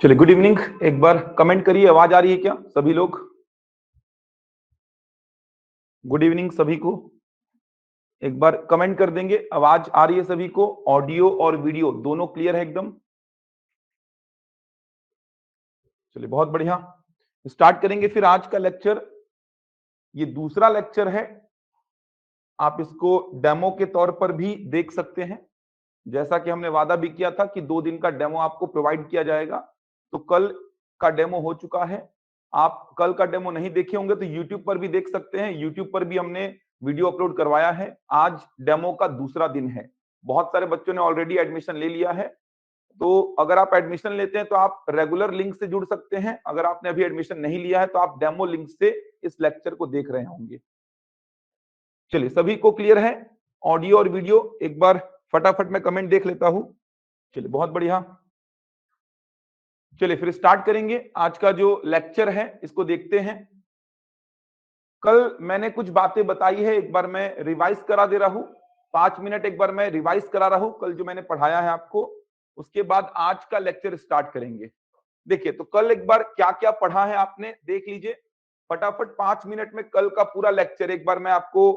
चलिए, good evening. एक बार comment करिए, आवाज आ रही है क्या सभी लोग? गुड इवनिंग सभी को। एक बार कमेंट कर देंगे, आवाज आ रही है सभी को? ऑडियो और वीडियो दोनों क्लियर है एकदम? चलिए, बहुत बढ़िया। स्टार्ट करेंगे फिर आज का लेक्चर। ये दूसरा लेक्चर है, आप इसको डेमो के तौर पर भी देख सकते हैं। जैसा कि हमने वादा भी किया था कि 2 दिन का डेमो आपको प्रोवाइड किया जाएगा, तो कल का डेमो हो चुका है। आप कल का डेमो नहीं देखे होंगे तो यूट्यूब पर भी देख सकते हैं। यूट्यूब पर भी हमने वीडियो अपलोड करवाया है। आज डेमो का दूसरा दिन है। बहुत सारे बच्चों ने ऑलरेडी एडमिशन ले लिया है, तो अगर आप एडमिशन लेते हैं तो आप रेगुलर लिंक से जुड़ सकते हैं। अगर आपने अभी एडमिशन नहीं लिया है तो आप डेमो लिंक से इस लेक्चर को देख रहे होंगे। चलिए, सभी को क्लियर है ऑडियो और वीडियो? एक बार फटाफट मैं कमेंट देख लेता हूं। चलिए, बहुत बढ़िया। चलिए फिर स्टार्ट करेंगे। आज का जो लेक्चर है इसको देखते हैं। कल मैंने कुछ बातें बताई है, एक बार मैं रिवाइज करा दे रहा हूं। 5 मिनट एक बार मैं रिवाइज करा रहा हूं कल जो मैंने पढ़ाया है आपको। उसके बाद आज का लेक्चर स्टार्ट करेंगे। देखिए, तो कल एक बार क्या क्या पढ़ा है आपने देख लीजिए फटाफट। 5 मिनट में कल का पूरा लेक्चर एक बार मैं आपको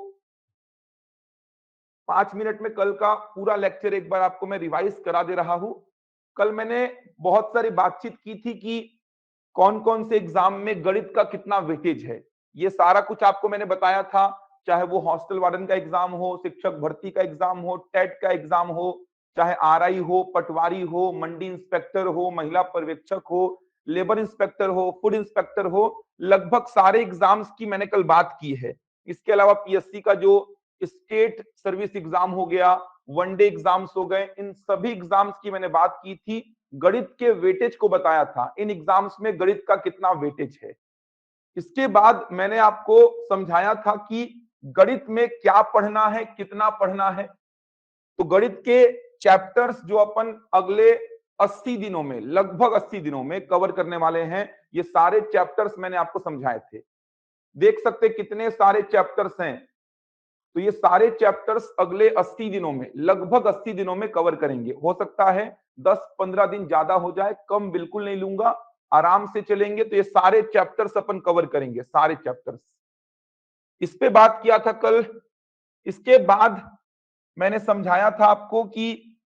5 मिनट में कल का पूरा लेक्चर एक बार आपको मैं रिवाइज करा दे रहा हूं। कल मैंने बहुत सारी बातचीत की थी कि कौन कौन से एग्जाम में गणित का कितना वेटेज है। ये सारा कुछ आपको मैंने बताया था, चाहे वो हॉस्टल वार्डन का एग्जाम हो, शिक्षक भर्ती का एग्जाम हो, टेट का एग्जाम हो, चाहे आरआई हो, पटवारी हो, मंडी इंस्पेक्टर हो, महिला पर्यवेक्षक हो, लेबर इंस्पेक्टर हो, फूड इंस्पेक्टर हो, लगभग सारे एग्जाम्स की मैंने कल बात की है। इसके अलावा पीएससी का जो स्टेट सर्विस एग्जाम हो गया, वनडे एग्जाम्स हो गए, इन सभी एग्जाम्स की मैंने बात की थी। गणित के वेटेज को बताया था, इन एग्जाम्स में गणित का कितना वेटेज है। इसके बाद मैंने आपको समझाया था कि गणित में क्या पढ़ना है, कितना पढ़ना है। तो गणित के चैप्टर्स जो अपन अगले 80 दिनों में, लगभग 80 दिनों में कवर करने वाले हैं, ये सारे चैप्टर्स मैंने आपको समझाए थे। देख सकते कितने सारे चैप्टर्स हैं। तो ये सारे चैप्टर्स अगले 80 दिनों में, लगभग 80 दिनों में कवर करेंगे। हो सकता है 10-15 दिन ज्यादा हो जाए, कम बिल्कुल नहीं लूंगा। आराम से चलेंगे तो ये सारे चैप्टर्स अपन कवर करेंगे, सारे चैप्टर्स। इस पे बात किया था कल। इसके बाद मैंने समझाया था आपको कि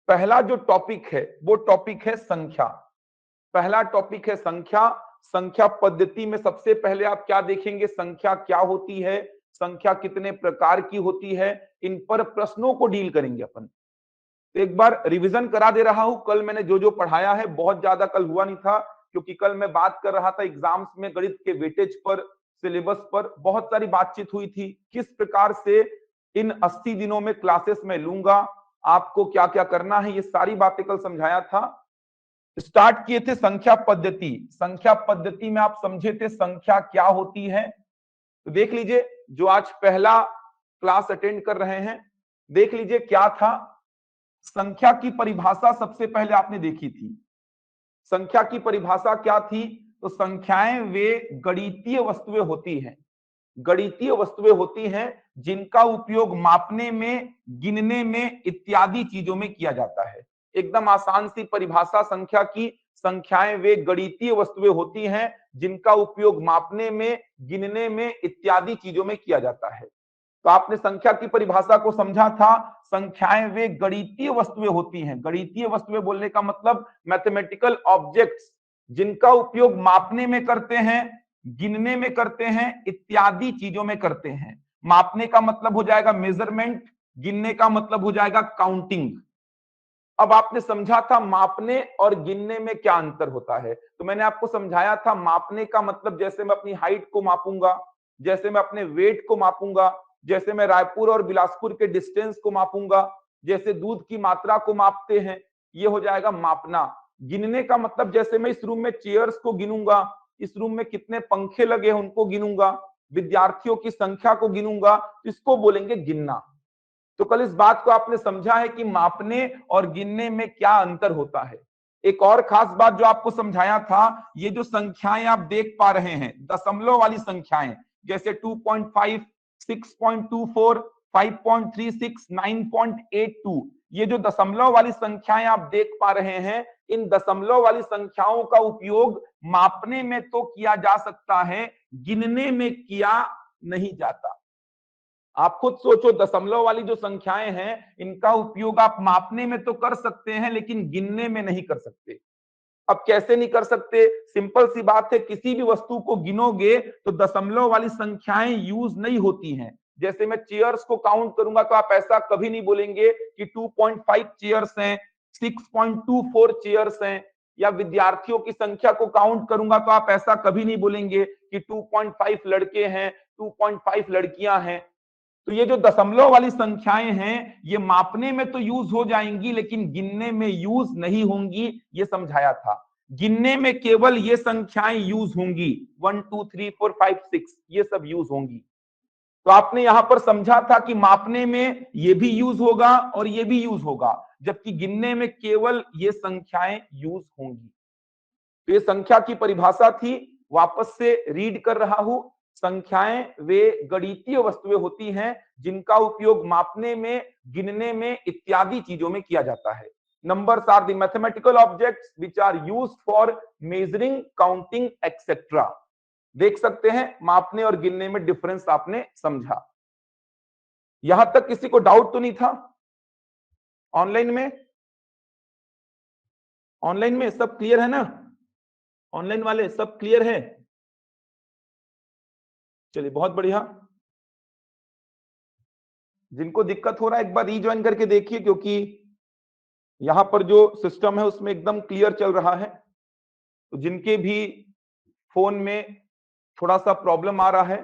पहला जो टॉपिक है वो टॉपिक है संख्या। पहला टॉपिक है संख्या। संख्या पद्धति में सबसे पहले आप क्या देखेंगे, संख्या क्या होती है, संख्या कितने प्रकार की होती है, इन पर प्रश्नों को डील करेंगे अपन। तो एक बार रिवीजन करा दे रहा हूं, कल मैंने जो जो पढ़ाया है, बहुत ज्यादा कल हुआ नहीं था क्योंकि कल मैं बात कर रहा था एग्जाम्स में गणित के वेटेज पर, सिलेबस पर बहुत सारी बातचीत हुई थी। किस प्रकार से इन 80 दिनों में क्लासेस में लूंगा, आपको क्या क्या करना है, ये सारी बातें कल समझाया था। स्टार्ट किए थे संख्या पद्धति। संख्या पद्धति में आप समझे थे संख्या क्या होती है। तो देख लीजिए, जो आज पहला क्लास अटेंड कर रहे हैं, देख लीजिए क्या था। संख्या की परिभाषा सबसे पहले आपने देखी थी। संख्या की परिभाषा क्या थी? तो संख्याएं वे गणितीय वस्तुएं होती हैं, गणितीय वस्तुएं होती हैं जिनका उपयोग मापने में, गिनने में इत्यादि चीजों में किया जाता है। एकदम आसान सी परिभाषा संख्या की। संख्याएं वे गणितीय वस्तुएं होती हैं जिनका उपयोग मापने में, गिनने में इत्यादि चीजों में किया जाता है। तो आपने संख्या की परिभाषा को समझा था। संख्याएं वे गणितीय वस्तुएं होती हैं। गणितीय वस्तुएं बोलने का मतलब मैथमेटिकल ऑब्जेक्ट्स, जिनका उपयोग मापने में करते हैं, गिनने में करते हैं, इत्यादि चीजों में करते हैं। मापने का मतलब हो जाएगा मेजरमेंट, गिनने का मतलब हो जाएगा काउंटिंग। अब आपने समझा था मापने और गिनने में क्या अंतर होता है। तो मैंने आपको समझाया था मापने का मतलब जैसे मैं अपनी हाइट को मापूंगा, जैसे मैं अपने वेट को मापूंगा, जैसे मैं रायपुर और बिलासपुर के डिस्टेंस को मापूंगा, जैसे दूध की मात्रा को मापते हैं, ये हो जाएगा मापना। गिनने का मतलब जैसे मैं इस रूम में चेयर्स को गिनूंगा, इस रूम में कितने पंखे लगे हैं उनको गिनूंगा, विद्यार्थियों की संख्या को गिनूंगा, इसको बोलेंगे गिनना। तो कल इस बात को आपने समझा है कि मापने और गिनने में क्या अंतर होता है। एक और खास बात जो आपको समझाया था, ये जो संख्याएं आप देख पा रहे हैं, दशमलव वाली संख्याएं, जैसे 2.5, 6.24, 5.36, 9.82, ये जो दशमलव वाली संख्याएं आप देख पा रहे हैं, इन दशमलव वाली संख्याओं का उपयोग मापने में तो किया जा सकता है, गिनने में किया नहीं जाता। आप खुद सोचो, दशमलव वाली जो संख्याएं हैं, इनका उपयोग आप मापने में तो कर सकते हैं, लेकिन गिनने में नहीं कर सकते। अब कैसे नहीं कर सकते? सिंपल सी बात है, किसी भी वस्तु को गिनोगे तो दशमलव वाली संख्याएं यूज नहीं होती हैं। जैसे मैं चेयर्स को काउंट करूंगा तो आप ऐसा कभी नहीं बोलेंगे कि 2.5 चेयर्स हैं, 6.24 चेयर्स हैं, या विद्यार्थियों की संख्या को काउंट करूंगा तो आप ऐसा कभी नहीं बोलेंगे कि 2.5 लड़के हैं, 2.5 लड़कियां हैं। तो ये जो दशमलव वाली संख्याएं हैं, ये मापने में तो यूज हो जाएंगी, लेकिन गिनने में यूज नहीं होंगी, ये समझाया था। गिनने में केवल ये संख्याएं यूज होंगी, 1 2 3 4 5 6, ये सब यूज होंगी। तो आपने यहां पर समझा था कि मापने में ये भी यूज होगा और ये भी यूज होगा, जबकि गिनने में केवल ये संख्याएं यूज होंगी। तो ये संख्या की परिभाषा थी, वापस से रीड कर रहा हूं। संख्याएं वे गणितीय वस्तुएं होती हैं जिनका उपयोग मापने में, गिनने में इत्यादि चीजों में किया जाता है। Numbers are the mathematical objects which are used for measuring, counting etcetera. देख सकते हैं, मापने और गिनने में डिफरेंस आपने समझा। यहां तक किसी को डाउट तो नहीं था? ऑनलाइन में, ऑनलाइन में सब क्लियर है ना? ऑनलाइन वाले सब क्लियर है? चलिए, बहुत बढ़िया। जिनको दिक्कत हो रहा है एक बार रीज्वाइन करके देखिए, क्योंकि यहां पर जो सिस्टम है उसमें एकदम क्लियर चल रहा है। तो जिनके भी फोन में थोड़ा सा प्रॉब्लम आ रहा है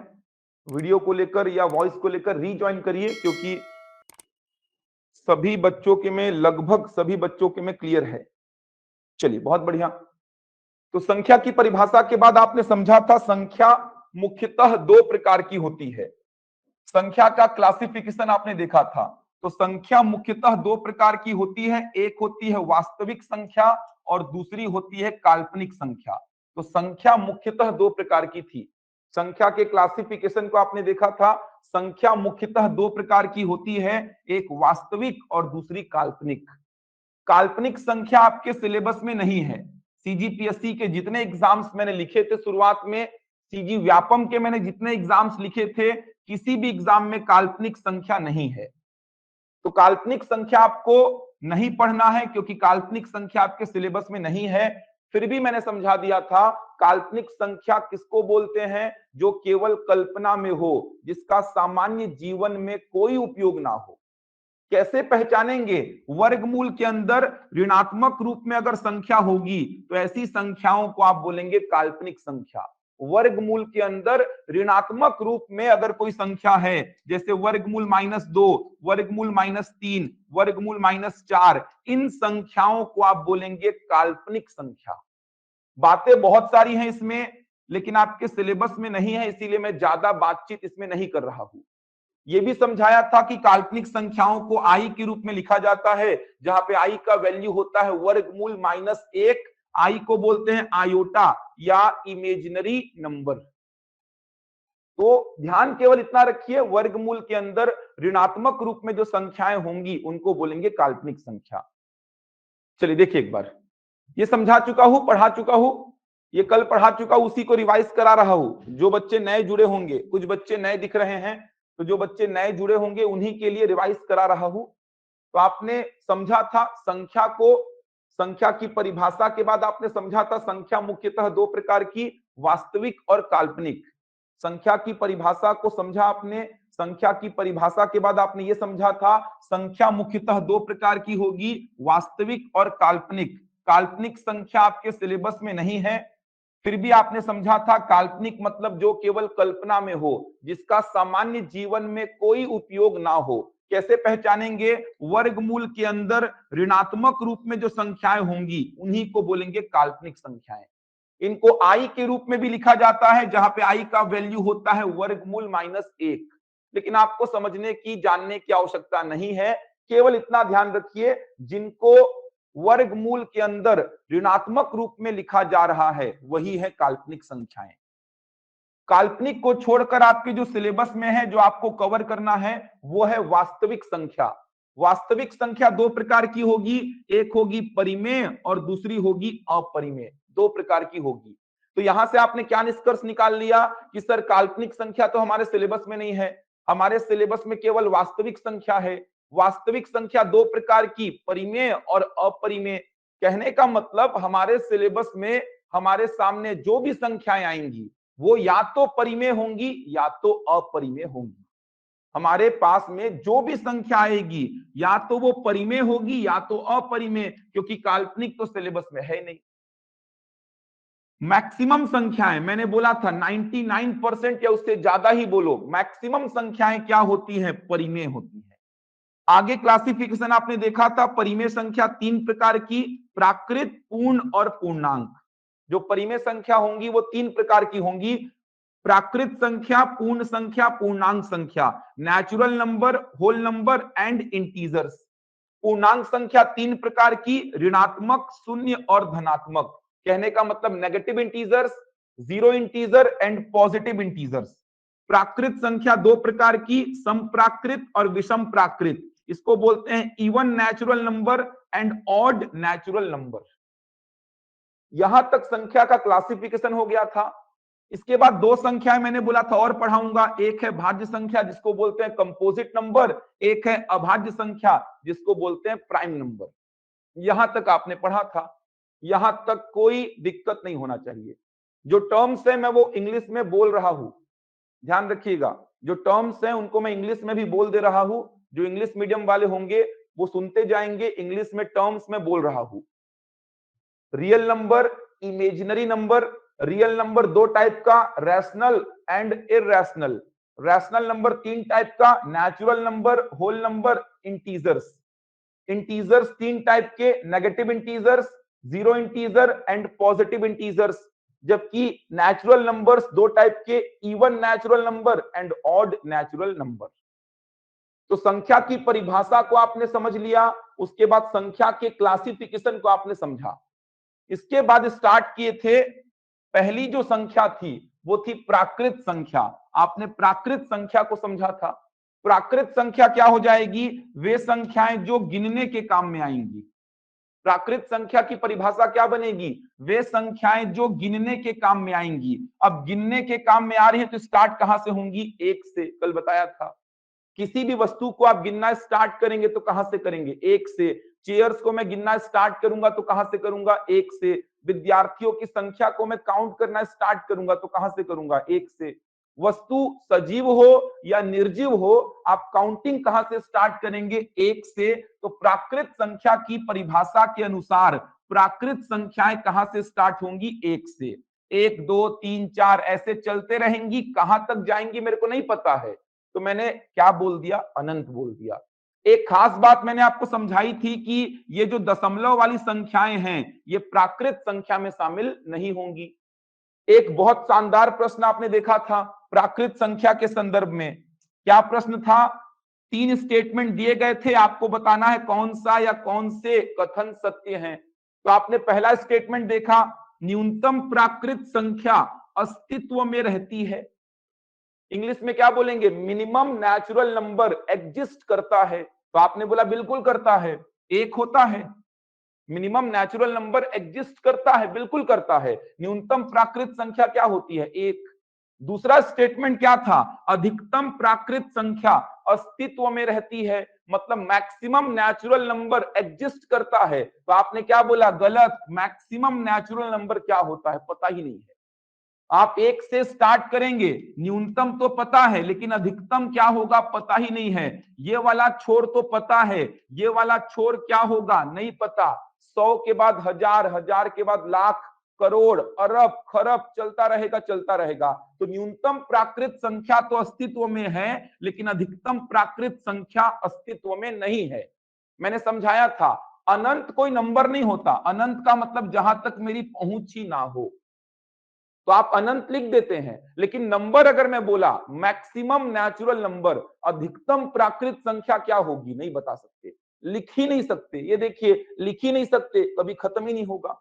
वीडियो को लेकर या वॉइस को लेकर, रीज्वाइन करिए, क्योंकि सभी बच्चों के में, लगभग सभी बच्चों के में क्लियर है। चलिए, बहुत बढ़िया। तो संख्या की परिभाषा के बाद आपने समझा था संख्या मुख्यतः दो प्रकार की होती है। संख्या का क्लासिफिकेशन आपने देखा था। तो संख्या मुख्यतः दो प्रकार की होती है, एक होती है वास्तविक संख्या और दूसरी होती है काल्पनिक संख्या। तो संख्या मुख्यतः दो प्रकार की थी। संख्या के क्लासिफिकेशन को आपने देखा था। संख्या मुख्यतः दो प्रकार की होती है, एक वास्तविक और दूसरी काल्पनिक। काल्पनिक संख्या आपके सिलेबस में नहीं है। सीजीपीएससी के जितने एग्जाम्स मैंने लिखे थे शुरुआत में, सीजी व्यापम के मैंने जितने एग्जाम्स लिखे थे, किसी भी एग्जाम में काल्पनिक संख्या नहीं है। तो काल्पनिक संख्या आपको नहीं पढ़ना है, क्योंकि काल्पनिक संख्या आपके सिलेबस में नहीं है। फिर भी मैंने समझा दिया था, काल्पनिक संख्या किसको बोलते हैं? जो केवल कल्पना में हो, जिसका सामान्य जीवन में कोई उपयोग ना हो। कैसे पहचानेंगे? वर्गमूल के अंदर ऋणात्मक रूप में अगर संख्या होगी तो ऐसी संख्याओं को आप बोलेंगे काल्पनिक संख्या। वर्गमूल के अंदर ऋणात्मक रूप में अगर कोई संख्या है, जैसे वर्गमूल -2, वर्गमूल -3, वर्गमूल -4, इन संख्याओं को आप बोलेंगे काल्पनिक संख्या। बातें बहुत सारी हैं इसमें, लेकिन आपके सिलेबस में नहीं है, इसीलिए मैं ज्यादा बातचीत इसमें नहीं कर रहा हूं। ये भी समझाया था कि काल्पनिक संख्याओं को आई के रूप में लिखा जाता है, जहां पे आई का वैल्यू होता है वर्गमूल -1। आई को बोलते हैं आयोटा या इमेजिनरी नंबर। तो ध्यान केवल इतना रखिए, वर्गमूल के अंदर ऋणात्मक रूप में जो संख्याएं होंगी उनको बोलेंगे काल्पनिक संख्या। चलिए देखिए एक बार, ये समझा चुका हूं, पढ़ा चुका हूं, ये कल पढ़ा चुका हूं, उसी को रिवाइज करा रहा हूं। जो बच्चे नए जुड़े होंगे, कुछ बच्चे नए दिख रहे हैं, तो जो बच्चे नए जुड़े होंगे उन्हीं के लिए रिवाइज करा रहा हूं। तो आपने समझा था संख्या को, संख्या की परिभाषा के बाद आपने समझा था संख्या मुख्यतः दो प्रकार की, वास्तविक और काल्पनिक। संख्या की परिभाषा को समझा आपने। संख्या की परिभाषा के बाद आपने ये समझा था संख्या मुख्यतः दो प्रकार की होगी, वास्तविक और काल्पनिक। काल्पनिक संख्या आपके सिलेबस में नहीं है। फिर भी आपने समझा था काल्पनिक मतलब जो केवल कल्पना में हो, जिसका सामान्य जीवन में कोई उपयोग ना हो। कैसे पहचानेंगे? वर्गमूल के अंदर ऋणात्मक रूप में जो संख्याएं होंगी उन्हीं को बोलेंगे काल्पनिक संख्याएं। इनको आई के रूप में भी लिखा जाता है, जहां पे आई का वैल्यू होता है वर्गमूल -1। लेकिन आपको समझने की, जानने की आवश्यकता नहीं है। केवल इतना ध्यान रखिए, जिनको वर्गमूल के अंदर ऋणात्मक रूप में लिखा जा रहा है वही है काल्पनिक संख्याएं। काल्पनिक को छोड़कर आपके जो सिलेबस में है, जो आपको कवर करना है, वो है वास्तविक संख्या। वास्तविक संख्या दो प्रकार की होगी, एक होगी परिमेय और दूसरी होगी अपरिमेय, दो प्रकार की होगी। तो यहां से आपने क्या निष्कर्ष निकाल लिया कि सर काल्पनिक संख्या तो हमारे सिलेबस में नहीं है, हमारे सिलेबस में केवल वास्तविक संख्या है। वास्तविक संख्या दो प्रकार की, परिमेय और अपरिमेय। कहने का मतलब हमारे सिलेबस में हमारे सामने जो भी संख्याएं आएंगी वो या तो परिमेय होंगी या तो अपरिमेय होंगी। हमारे पास में जो भी संख्या आएगी या तो वो परिमेय होगी या तो अपरिमेय, क्योंकि काल्पनिक तो सिलेबस में है नहीं। मैक्सिमम संख्याएं, मैंने बोला था 99% या उससे ज्यादा ही बोलो, मैक्सिमम संख्याएं क्या होती हैं? परिमेय होती हैं। आगे क्लासिफिकेशन आपने देखा था, परिमेय संख्या तीन प्रकार की, प्राकृत, पूर्ण और पूर्णांक। जो परिमेय संख्या होंगी वो तीन प्रकार की होंगी, प्राकृत संख्या, पूर्ण संख्या, पूर्णांक संख्या, natural number, whole number and integers. पूर्णांक संख्या तीन प्रकार की, ऋणात्मक, शून्य और धनात्मक। कहने का मतलब negative integers, zero integer and positive integers. प्राकृत संख्या दो प्रकार की, समप्राकृत और विषम प्राकृत। इसको बोलते हैं even natural number and odd natural number. यहां तक संख्या का क्लासिफिकेशन हो गया था। इसके बाद दो संख्याएं मैंने बोला था और पढ़ाऊंगा, एक है भाज्य संख्या जिसको बोलते हैं कंपोजिट नंबर, एक है अभाज्य संख्या जिसको बोलते हैं प्राइम नंबर। यहां तक आपने पढ़ा था, यहां तक कोई दिक्कत नहीं होना चाहिए। जो टर्म्स है मैं वो इंग्लिश में बोल रहा हूं, ध्यान रखिएगा, जो टर्म्स हैं उनको मैं इंग्लिश में भी बोल दे रहा हूं। जो इंग्लिश मीडियम वाले होंगे वो सुनते जाएंगे, इंग्लिश में टर्म्स में बोल रहा हूं। Real number, imaginary number. रियल नंबर दो टाइप का, rational and irrational. Rational number तीन टाइप का, natural number, whole number, integers. Integers तीन टाइप के, negative integers, zero integer and positive integers. जबकि नेचुरल नंबर्स दो टाइप के, even natural number and odd natural number. तो संख्या की परिभाषा को आपने समझ लिया, उसके बाद संख्या के क्लासिफिकेशन को आपने समझा। इसके बाद स्टार्ट किए थे, पहली जो संख्या थी वो थी प्राकृत संख्या। आपने प्राकृत संख्या को समझा था। प्राकृत संख्या क्या हो जाएगी? वे संख्याएं जो गिनने के काम में आएंगी। प्राकृत संख्या की परिभाषा क्या बनेगी? वे संख्याएं जो गिनने के काम में आएंगी। अब गिनने के काम में आ रही है तो स्टार्ट कहां से होंगी? एक से। कल बताया था, किसी भी वस्तु को आप गिनना स्टार्ट करेंगे तो कहां से करेंगे? एक से। चेयर्स को मैं गिनना स्टार्ट करूंगा तो कहां से करूंगा? एक से। विद्यार्थियों की संख्या को मैं काउंट करना स्टार्ट करूंगा तो कहां से करूंगा? एक से। वस्तु सजीव हो या निर्जीव हो, आप काउंटिंग कहां से स्टार्ट करेंगे? एक से। तो प्राकृत संख्या की परिभाषा के अनुसार प्राकृत संख्याएं कहां से स्टार्ट होंगी? एक से। एक, दो, तीन, चार ऐसे चलते रहेंगी, कहां तक जाएंगी मेरे को नहीं पता है, तो मैंने क्या बोल दिया? अनंत बोल दिया। एक खास बात मैंने आपको समझाई थी कि ये जो दशमलव वाली संख्याएं हैं ये प्राकृत संख्या में शामिल नहीं होंगी। एक बहुत शानदार प्रश्न आपने देखा था प्राकृत संख्या के संदर्भ में। क्या प्रश्न था? तीन स्टेटमेंट दिए गए थे, आपको बताना है कौन सा या कौन से कथन सत्य हैं। तो आपने पहला स्टेटमेंट देखा, न्यूनतम प्राकृत संख्या अस्तित्व में रहती है। इंग्लिश में क्या बोलेंगे? मिनिमम नेचुरल नंबर एग्जिस्ट करता है। तो आपने बोला बिल्कुल करता है, एक होता है। मिनिमम नेचुरल नंबर एग्जिस्ट करता है, बिल्कुल करता है। न्यूनतम प्राकृत संख्या क्या होती है? एक। दूसरा स्टेटमेंट क्या था? अधिकतम प्राकृत संख्या अस्तित्व में रहती है, मतलब मैक्सिमम नेचुरल नंबर एग्जिस्ट करता है। तो आपने क्या बोला? गलत। मैक्सिमम नेचुरल नंबर क्या होता है पता ही नहीं है। आप एक से स्टार्ट करेंगे, न्यूनतम तो पता है लेकिन अधिकतम क्या होगा पता ही नहीं है। ये वाला छोर तो पता है, ये वाला छोर क्या होगा नहीं पता। 100 के बाद हजार, हजार के बाद लाख, करोड़, अरब, खरब, चलता रहेगा चलता रहेगा। तो न्यूनतम प्राकृत संख्या तो अस्तित्व में है लेकिन अधिकतम प्राकृत संख्या अस्तित्व में नहीं है। मैंने समझाया था, अनंत कोई नंबर नहीं होता। अनंत का मतलब जहां तक मेरी पहुंच ही ना हो, तो आप अनंत लिख देते हैं। लेकिन नंबर अगर मैं बोला, मैक्सिमम नेचुरल नंबर, अधिकतम प्राकृत संख्या क्या होगी नहीं बता सकते, लिख ही नहीं सकते। ये देखिए, लिख ही नहीं सकते, कभी खत्म ही नहीं होगा।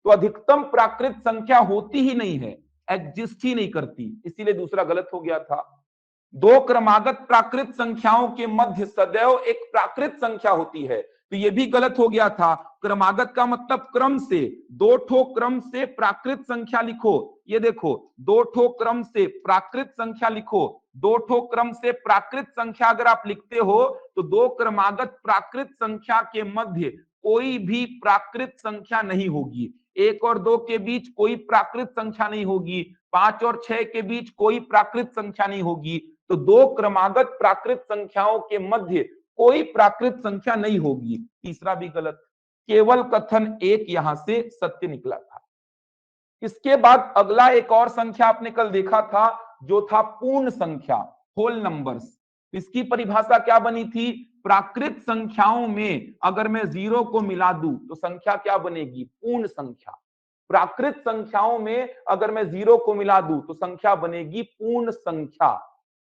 तो अधिकतम प्राकृत संख्या होती ही नहीं है। एग्जिस्ट ही नहीं करती, इसीलिए दूसरा गलत हो गया था। दो क्रमागत प्राकृत संख्याओं के मध्य सदैव एक प्राकृत संख्या होती है, तो ये भी गलत हो गया था। क्रमागत का मतलब क्रम से, दो ठो क्रम से प्राकृत संख्या लिखो। ये देखो, दो ठो क्रम से प्राकृत संख्या लिखो। दो ठो क्रम से प्राकृत संख्या अगर आप लिखते हो तो दो क्रमागत प्राकृत संख्या के मध्य कोई भी प्राकृत संख्या नहीं होगी। एक और दो के बीच कोई प्राकृत संख्या नहीं होगी, 5 और 6 के बीच कोई प्राकृत संख्या नहीं होगी। तो दो क्रमागत प्राकृत संख्याओं के मध्य कोई प्राकृत संख्या नहीं होगी। तीसरा भी गलत, केवल कथन एक यहां से सत्य निकला था। इसके बाद अगला एक और संख्या आपने कल देखा था, जो था पूर्ण संख्या, होल नंबर्स। इसकी परिभाषा क्या बनी थी? प्राकृत संख्याओं में अगर मैं जीरो को मिला दूं तो संख्या क्या बनेगी? पूर्ण संख्या। प्राकृत संख्याओं में अगर मैं जीरो को मिला दूं तो संख्या बनेगी पूर्ण संख्या।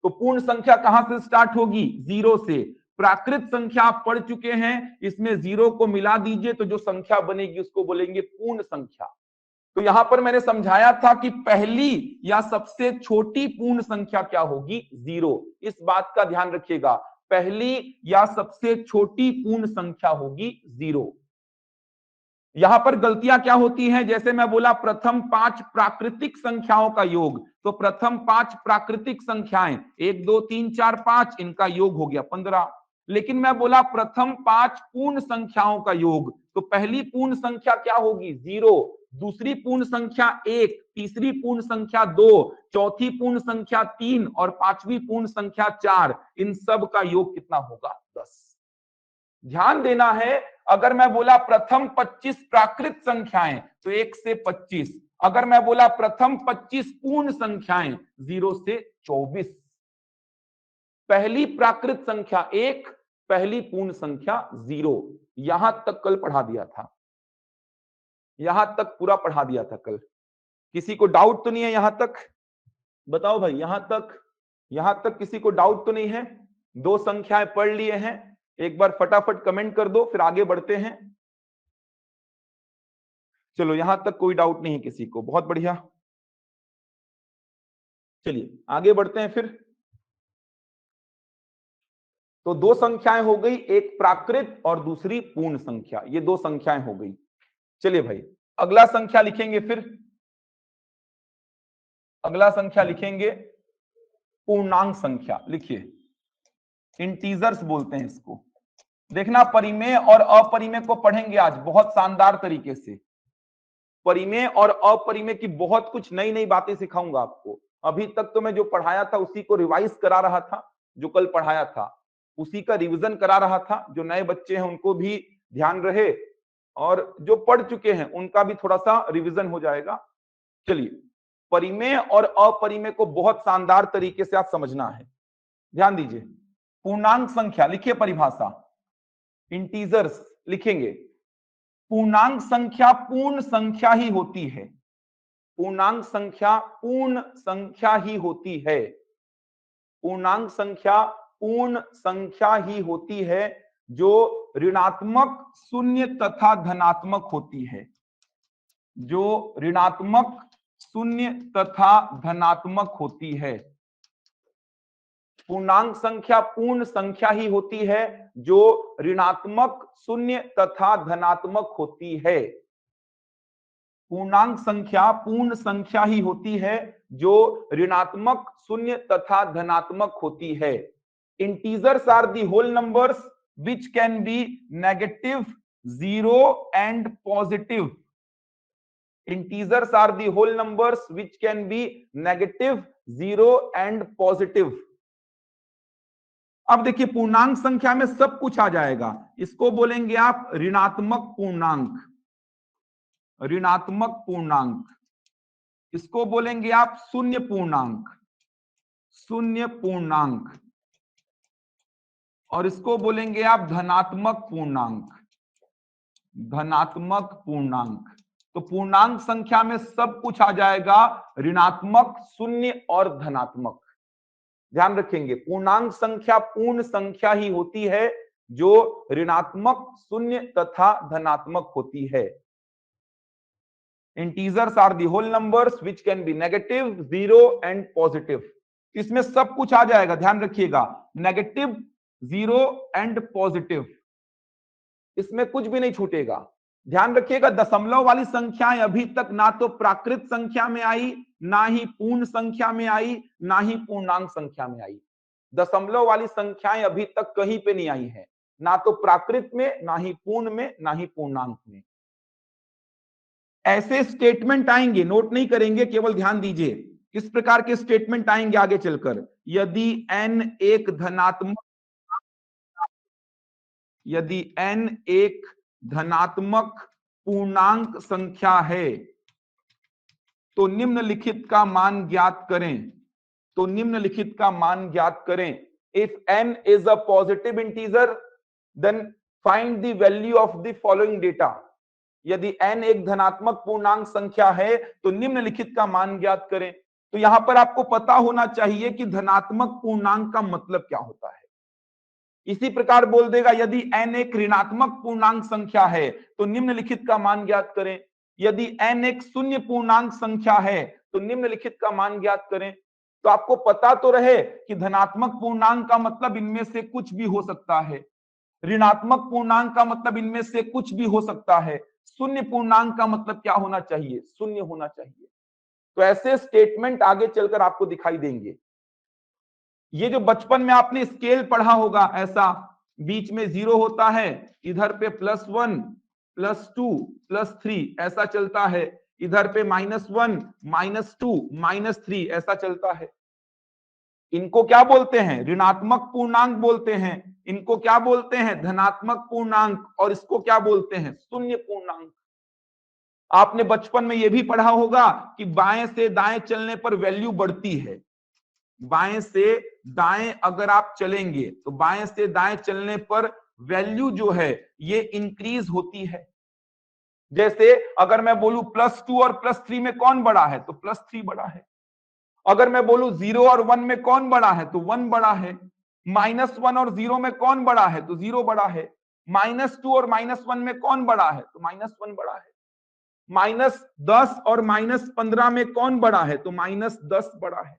तो पूर्ण संख्या कहां से स्टार्ट होगी? जीरो से। प्राकृत संख्या आप पढ़ चुके हैं, इसमें जीरो को मिला दीजिए तो जो संख्या बनेगी उसको बोलेंगे पूर्ण संख्या। तो यहां पर मैंने समझाया था कि पहली या सबसे छोटी पूर्ण संख्या क्या होगी? जीरो। इस बात का ध्यान रखिएगा, पहली या सबसे छोटी पूर्ण संख्या होगी जीरो। यहां पर गलतियां क्या होती हैं? जैसे मैं बोला प्रथम 5 प्राकृतिक संख्याओं का योग, तो प्रथम 5 प्राकृतिक संख्याएं 1 2 3 4 5, इनका योग हो गया 15। लेकिन मैं बोला प्रथम 5 पूर्ण संख्याओं का योग, तो पहली पूर्ण संख्या क्या होगी? जीरो। दूसरी पूर्ण संख्या 1, तीसरी पूर्ण संख्या 2, चौथी पूर्ण संख्या 3 और पांचवी पूर्ण संख्या 4। इन सब का योग कितना होगा? 10। ध्यान देना है, अगर मैं बोला प्रथम 25 प्राकृत संख्याएं तो 1 से 25। अगर मैं बोला प्रथम 25 पूर्ण संख्याएं 0 से 24। पहली प्राकृत संख्या 1, पहली पूर्ण संख्या 0। यहां तक कल पढ़ा दिया था, यहां तक पूरा पढ़ा दिया था कल। किसी को डाउट तो नहीं है यहां तक? बताओ भाई, यहां तक किसी को डाउट तो नहीं है? दो संख्याएं पढ़ लिए हैं, एक बार फटाफट कमेंट कर दो, फिर आगे बढ़ते हैं। चलो, यहां तक कोई डाउट नहीं है किसी को, बहुत बढ़िया। चलिए आगे बढ़ते हैं फिर। तो दो संख्याएं हो गई, एक प्राकृत और दूसरी पूर्ण संख्या, ये दो संख्याएं हो गई। चलिए भाई, अगला संख्या लिखेंगे फिर। अगला संख्या लिखेंगे पूर्णांक संख्या। लिखिए, इंटीजर्स बोलते हैं इसको। देखना, परिमेय और अपरिमेय को पढ़ेंगे आज बहुत शानदार तरीके से। परिमेय और अपरिमेय की बहुत कुछ नई नई बातें सिखाऊंगा आपको। अभी तक तो मैं जो पढ़ाया था उसी को रिवाइज करा रहा था, जो कल पढ़ाया था उसी का रिवीजन करा रहा था। जो नए बच्चे हैं उनको भी ध्यान रहे, और जो पढ़ चुके हैं उनका भी थोड़ा सा रिवीजन हो जाएगा। चलिए, परिमेय और अपरिमेय को बहुत शानदार तरीके से आप समझना है, ध्यान दीजिए। पूर्णांक संख्या, लिखिए परिभाषा, इंटीजर्स लिखेंगे। पूर्णांक संख्या पूर्ण संख्या ही होती है। पूर्णांक संख्या पूर्ण संख्या ही होती है। पूर्णांक संख्या पूर्ण संख्या ही होती है जो ऋणात्मक, शून्य तथा धनात्मक होती है। जो ऋणात्मक, शून्य तथा धनात्मक होती है। पूर्णांक संख्या पूर्ण संख्या ही होती है जो ऋणात्मक, शून्य तथा धनात्मक होती है। पूर्णांक संख्या पूर्ण संख्या ही होती है जो ऋणात्मक, शून्य तथा धनात्मक होती है। Integers are the whole numbers which can be negative, zero and positive. Integers are the whole numbers which can be negative, zero and positive. अब देखिए, पूर्णांक संख्या में सब कुछ आ जाएगा। इसको बोलेंगे आप ऋणात्मक पूर्णांक, ऋणात्मक पूर्णांक। इसको बोलेंगे आप शून्य पूर्णांक, शून्य पूर्णांक। और इसको बोलेंगे आप धनात्मक पूर्णांक, धनात्मक पूर्णांक। तो पूर्णांक संख्या में सब कुछ आ जाएगा, ऋणात्मक, शून्य और धनात्मक। ध्यान रखेंगे, पूर्णांक संख्या पूर्ण संख्या ही होती है जो ऋणात्मक, शून्य तथा धनात्मक होती है। Integers are the whole numbers which can be negative, zero and positive. इसमें सब कुछ आ जाएगा, ध्यान रखिएगा, नेगेटिव, जीरो एंड पॉजिटिव, इसमें कुछ भी नहीं छूटेगा। ध्यान रखिएगा, दशमलव वाली संख्याएं अभी तक ना तो प्राकृत संख्या में आई, ना ही पूर्ण संख्या में आई, ना ही पूर्णांक संख्या में आई। दशमलव वाली संख्याएं अभी तक कहीं पे नहीं आई है, ना तो प्राकृत में, ना ही पूर्ण में, ना ही पूर्णांक में। ऐसे स्टेटमेंट आएंगे, नोट नहीं करेंगे, केवल ध्यान दीजिए, किस प्रकार के स्टेटमेंट आएंगे आगे चलकर। यदि n एक धनात्मक यदि n एक धनात्मक पूर्णांक संख्या है तो निम्नलिखित का मान ज्ञात करें। तो निम्नलिखित का मान ज्ञात करें। If n is a positive integer then find the value of the following data। यदि n एक धनात्मक पूर्णांक संख्या है तो निम्नलिखित का मान ज्ञात करें। तो यहां पर आपको पता होना चाहिए कि धनात्मक पूर्णांक का मतलब क्या होता है। इसी प्रकार बोल देगा यदि n एक ऋणात्मक पूर्णांक संख्या है तो निम्नलिखित का मान ज्ञात करें। यदि n एक शून्य पूर्णांक संख्या है तो निम्नलिखित का मान ज्ञात करें। तो आपको पता तो रहे कि धनात्मक पूर्णांक का मतलब इनमें से कुछ भी हो सकता है, ऋणात्मक पूर्णांक का मतलब इनमें से कुछ भी हो सकता है, शून्य पूर्णांक का मतलब क्या होना चाहिए, शून्य होना चाहिए। तो ऐसे स्टेटमेंट आगे चलकर आपको दिखाई देंगे। ये जो बचपन में आपने स्केल पढ़ा होगा, ऐसा बीच में जीरो होता है, इधर पे +1, +2, +3 ऐसा चलता है, इधर पे -1, -2, -3 ऐसा चलता है। इनको क्या बोलते हैं, ऋणात्मक पूर्णांक बोलते हैं। इनको क्या बोलते हैं, धनात्मक पूर्णांक। और इसको क्या बोलते हैं, शून्य पूर्णांक। आपने बचपन में यह भी पढ़ा होगा कि बाएं से दाएं चलने पर वैल्यू बढ़ती है। बाएं से दाएं अगर आप चलेंगे तो बाएं से दाएं चलने पर वैल्यू जो है ये इंक्रीज होती है। जैसे अगर मैं बोलूं +2 और +3 में कौन बड़ा है, तो +3 बड़ा है। अगर मैं बोलूं 0 और 1 में कौन बड़ा है, तो 1 बड़ा है। -1 और 0 में कौन बड़ा है, तो 0 बड़ा है। -2 और -1 में कौन बड़ा है, तो -1 बड़ा है। -10 और -15 में कौन बड़ा है, तो -10 बड़ा है।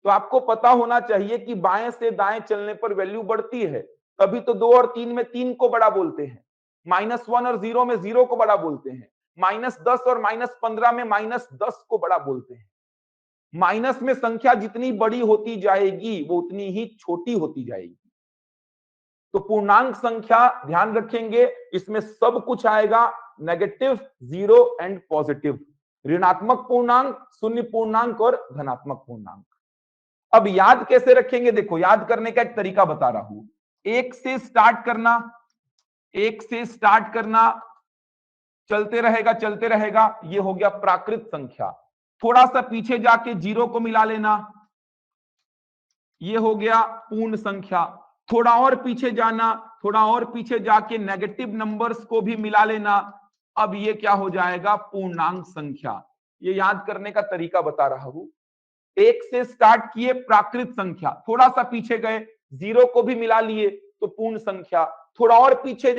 तो आपको पता होना चाहिए कि बाएं से दाएं चलने पर वैल्यू बढ़ती है, तभी तो 2 और 3 में 3 को बड़ा बोलते हैं, -1 और 0 में 0 को बड़ा बोलते हैं, -10 और -15 में -10 को बड़ा बोलते हैं। माइनस में संख्या जितनी बड़ी होती जाएगी वो उतनी ही छोटी होती जाएगी। तो पूर्णांक संख्या ध्यान रखेंगे, इसमें सब कुछ आएगा, नेगेटिव, जीरो एंड पॉजिटिव, ऋणात्मक पूर्णांक, शून्य पूर्णांक और धनात्मक पूर्णांक। अब याद कैसे रखेंगे, देखो याद करने का एक तरीका बता रहा हूं। एक से स्टार्ट करना, एक से स्टार्ट करना, चलते रहेगा, ये हो गया प्राकृत संख्या। थोड़ा सा पीछे जाके जीरो को मिला लेना, ये हो गया पूर्ण संख्या। थोड़ा और पीछे जाना, थोड़ा और पीछे जाके नेगेटिव नंबर्स को भी मिला लेना, अब ये क्या हो जाएगा, पूर्णांक संख्या। ये याद करने का तरीका बता रहा हूं। एक से स्टार्ट किए प्राकृत संख्या, थोड़ा सा पीछे गए, जीरो को भी मिला लिए तो पूर्ण संख्या, थोड़ा और पीछे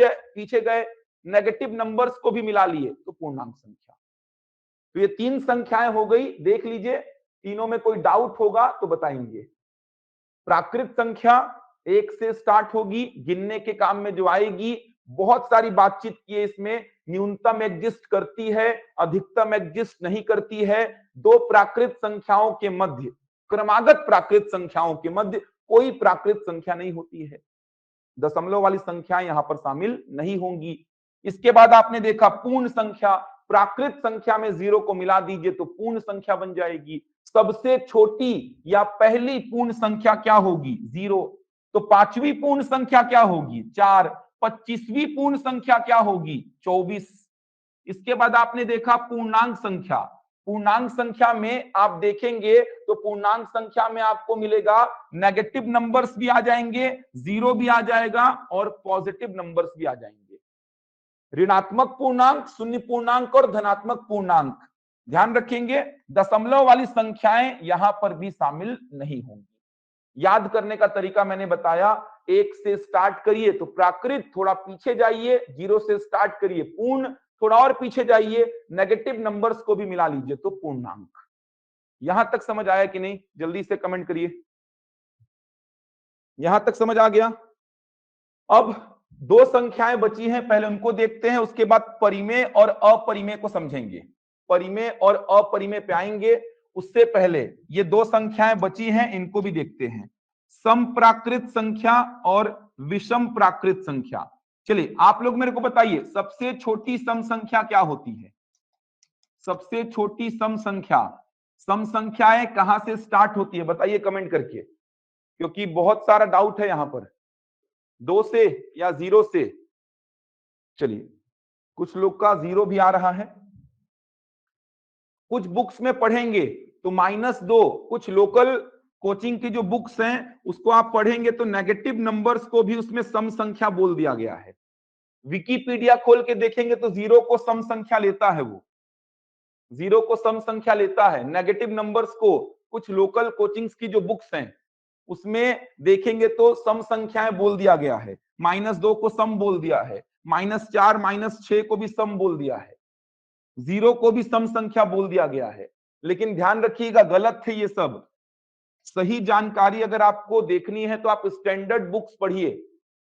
गए, नेगेटिव नंबर्स को भी मिला लिए तो पूर्णांक संख्या। तो ये 3 संख्याएं हो गई, देख लीजिए, तीनों में कोई डाउट होगा तो बताएंगे। प्राकृत संख्या एक से स्टार्ट होगी, गिनने के काम में जो आएगी, बहुत सारी बातचीत की है इसमें, न्यूनतम एग्जिस्ट करती है, अधिकतम एग्जिस्ट नहीं करती है। दो प्राकृत संख्याओं के मध्य, क्रमागत प्राकृत संख्याओं के मध्य कोई प्राकृत संख्या नहीं होती है। दशमलव वाली संख्याएं यहां पर शामिल नहीं होंगी। इसके बाद आपने देखा पूर्ण संख्या, प्राकृत संख्या में जीरो को मिला दीजिए तो पूर्ण संख्या बन जाएगी। सबसे छोटी या पहली पूर्ण संख्या क्या होगी, जीरो। तो पांचवी पूर्ण संख्या क्या होगी, 4। 25वीं पूर्ण संख्या क्या होगी, 24। इसके बाद आपने देखा पूर्णांक संख्या। पूर्णांक संख्या में आप देखेंगे तो पूर्णांक संख्या में आपको मिलेगा नेगेटिव नंबर्स भी आ जाएंगे, जीरो भी आ जाएगा और पॉजिटिव नंबर्स भी आ जाएंगे। ऋणात्मक पूर्णांक, शून्य पूर्णांक और धनात्मक पूर्णांक। ध्यान रखेंगे, दशमलव वाली संख्याएं यहां पर भी शामिल नहीं होंगी। याद करने का तरीका मैंने बताया, एक से स्टार्ट करिए तो प्राकृत, थोड़ा पीछे जाइए, जीरो से स्टार्ट करिए पूर्ण, थोड़ा और पीछे जाइए, नेगेटिव नंबर्स को भी मिला लीजिए तो पूर्णांक। यहां तक समझ आया कि नहीं? जल्दी से कमेंट करिए। यहां तक समझ आ गया? अब दो संख्याएं बची हैं, पहले उनको देखते हैं, उसके बाद परिमेय और अपरिमेय को समझेंगे। परिमेय और अपरिमेय पे आएंगे, उससे पहले ये दो संख्याएं बची हैं, इनको भी देखते हैं। समप्राकृत संख्या और विषम प्राकृत संख्या। चलिए आप लोग मेरे को बताइए, सबसे छोटी सम संख्या क्या होती है? सबसे छोटी सम संख्या, सम संख्याएं कहां से स्टार्ट होती है बताइए कमेंट करके, क्योंकि बहुत सारा डाउट है यहां पर। 2 से या 0 से? चलिए, कुछ लोग का 0 भी आ रहा है, कुछ बुक्स में पढ़ेंगे तो -2, कुछ लोकल कोचिंग की जो बुक्स हैं उसको आप पढ़ेंगे तो नेगेटिव नंबर्स को भी उसमें सम संख्या बोल दिया गया है। विकिपीडिया खोल के देखेंगे तो 0 को सम संख्या लेता है, वो 0 को सम संख्या लेता है। नेगेटिव नंबर्स को कुछ लोकल कोचिंग्स की जो बुक्स हैं उसमें देखेंगे तो सम संख्याएं बोल दिया गया है। -2 को सम बोल दिया है, -4 -6 को भी सम बोल दिया है, 0 को भी सम संख्या बोल दिया गया है। लेकिन ध्यान रखिएगा, गलत है ये सब। सही जानकारी अगर आपको देखनी है तो आप स्टैंडर्ड बुक्स पढ़िए,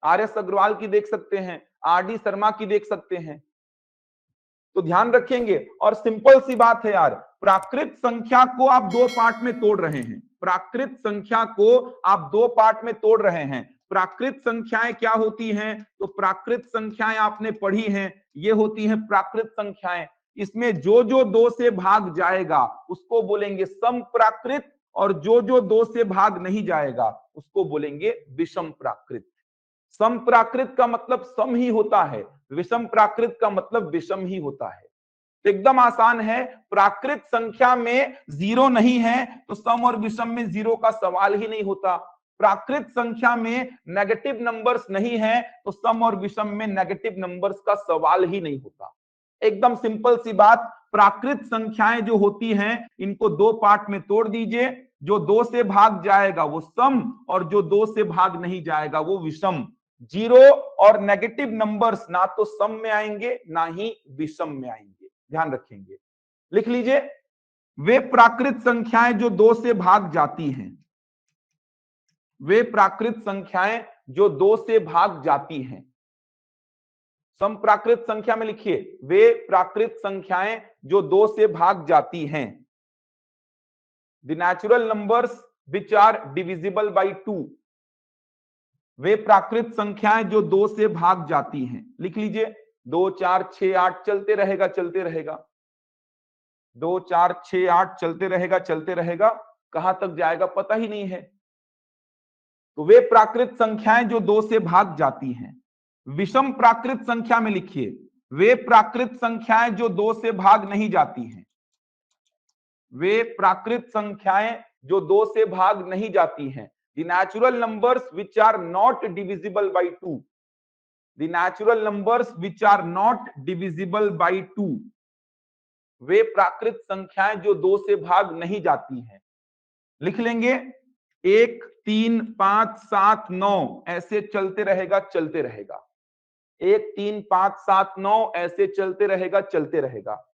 RS अग्रवाल की देख सकते हैं, RD शर्मा की देख सकते हैं, तो ध्यान रखेंगे। और सिंपल सी बात है यार, प्राकृत संख्या को आप दो पार्ट में तोड़ रहे हैं। प्राकृत संख्या को आप दो पार्ट में तोड़ रहे हैं। प्राकृत संख्याएं क्या होती हैं? तो प्राकृत संख्याएं आपने पढ़ी हैं, ये होती हैं प्राकृत संख्याएं। इसमें जो जो 2 से भाग जाएगा उसको बोलेंगे सम प्राकृत, और जो जो 2 से भाग नहीं जाएगा उसको बोलेंगे विषम प्राकृत। सम प्राकृत का मतलब सम ही होता है, विषम प्राकृत का मतलब विषम ही होता है। तो एकदम आसान है, प्राकृत संख्या में 0 नहीं है तो सम और विषम में 0 का सवाल ही नहीं होता। प्राकृत संख्या में नेगेटिव नंबर्स नहीं है तो सम और विषम में नेगेटिव नंबर्स का सवाल ही नहीं होता। एकदम सिंपल सी बात। प्राकृत संख्याएं जो होती हैं इनको दो पार्ट में तोड़ दीजिए, जो 2 से भाग जाएगा वो सम, और जो 2 से भाग नहीं जाएगा वो विषम। 0 और नेगेटिव नंबर्स ना तो सम में आएंगे ना ही विषम में आएंगे, ध्यान रखेंगे। लिख लीजिए, वे प्राकृत संख्याएं जो 2 से भाग जाती हैं, वे प्राकृत संख्याएं जो 2 से भाग जाती हैं। सम प्राकृत संख्या में लिखिए, वे प्राकृत संख्याएं जो 2 से भाग जाती हैं। The natural numbers which are divisible by 2। वे प्राकृत संख्याएं जो 2 से भाग जाती हैं। लिख लीजिए, 2 4 6 8 चलते रहेगा चलते रहेगा, 2 4 6 8 चलते रहेगा चलते रहेगा, कहां तक जाएगा पता ही नहीं है। तो वे प्राकृत संख्याएं जो 2 से भाग जाती हैं। विषम प्राकृत संख्या में लिखिए, वे प्राकृत संख्याएं जो 2 से भाग नहीं जाती हैं। वे प्राकृत संख्याएं जो 2 से भाग नहीं जाती हैं। The natural numbers which are not divisible by 2. The natural numbers which are not divisible by 2. वे प्राकृत संख्याएं जो 2 से भाग नहीं जाती हैं। लिख लेंगे, 1 3 5 7 9 ऐसे चलते रहेगा चलते रहेगा, 1 3 5 7 9 ऐसे चलते रहेगा चलते रहेगा।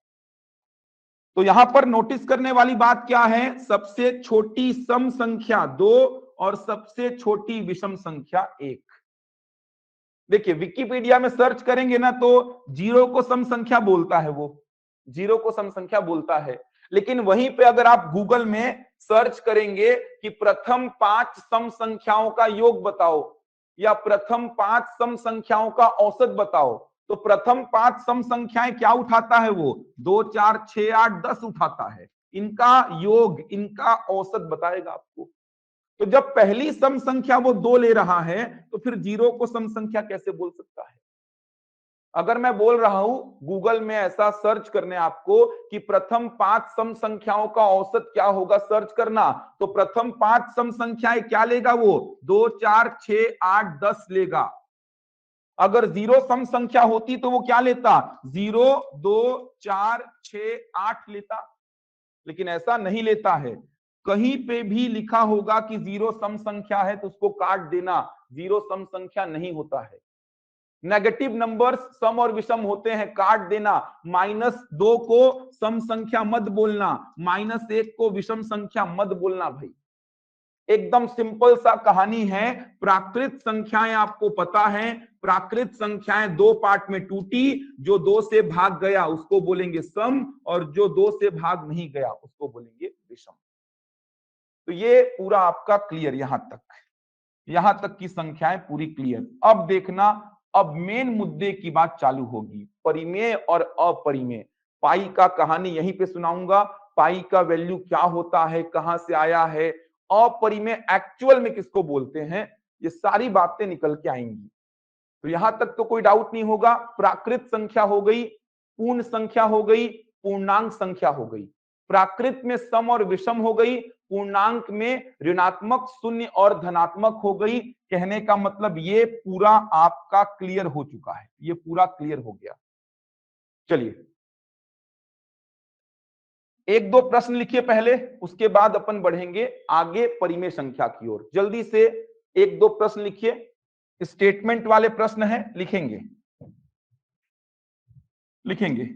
तो यहां पर नोटिस करने वाली बात क्या है? सबसे छोटी सम संख्या 2 और सबसे छोटी विषम संख्या 1। देखिए, विकिपीडिया में सर्च करेंगे ना तो 0 को सम संख्या बोलता है, वो 0 को सम संख्या बोलता है। लेकिन वहीं पे अगर आप गूगल में सर्च करेंगे कि प्रथम 5 सम संख्याओं का योग बताओ या प्रथम 5 सम संख्याओं का औसत बताओ, तो प्रथम 5 सम संख्याएं क्या उठाता है? वो 2 4 6 8 10 उठाता है। इनका योग, इनका औसत बताएगा आपको। तो जब पहली सम संख्या वो 2 ले रहा है तो फिर 0 को सम संख्या कैसे बोल सकता है? अगर मैं बोल रहा हूं गूगल में ऐसा सर्च करने आपको कि प्रथम 5 सम संख्याओं का औसत क्या होगा, सर्च करना, तो प्रथम 5 सम संख्याएं क्या लेगा? वो 2 4 6 8 10 लेगा। अगर 0 सम संख्या होती तो वो क्या लेता? 0 2 4 6 8 लेता। लेकिन ऐसा नहीं लेता है। कहीं पे भी लिखा होगा कि 0 सम संख्या है तो उसको काट देना, 0 सम संख्या नहीं होता है। नेगेटिव नंबर्स सम और विषम होते हैं, काट देना। -2 को सम संख्या मत बोलना, -1 को विषम संख्या मत बोलना भाई। एकदम सिंपल सा कहानी है। प्राकृत संख्याएं आपको पता है, प्राकृत संख्याएं दो पार्ट में टूटी, जो 2 से भाग गया उसको बोलेंगे सम, और जो 2 से भाग नहीं गया उसको बोलेंगे विषम। तो ये पूरा आपका क्लियर, यहां तक की संख्याएं पूरी क्लियर। अब देखना, अब मेन मुद्दे की बात चालू होगी, परिमेय और अपरिमेय। पाई का कहानी यहीं पे सुनाऊंगा, पाई का वैल्यू क्या होता है, कहां से आया है, अपरिमेय एक्चुअल में किसको बोलते हैं, ये सारी बातें निकल के आएंगी। तो यहां तक तो कोई डाउट नहीं होगा। प्राकृत संख्या हो गई, पूर्ण संख्या हो गई, पूर्णांक संख्या हो गई। प्राकृत में सम और विषम हो गई, पूर्णांक में ऋणात्मक, शून्य और धनात्मक हो गई। कहने का मतलब ये पूरा आपका क्लियर हो चुका है, ये पूरा क्लियर हो गया। चलिए एक दो प्रश्न लिखिए पहले, उसके बाद अपन बढ़ेंगे आगे परिमेय संख्या की ओर। जल्दी से एक दो प्रश्न लिखिए, स्टेटमेंट वाले प्रश्न हैं, लिखेंगे।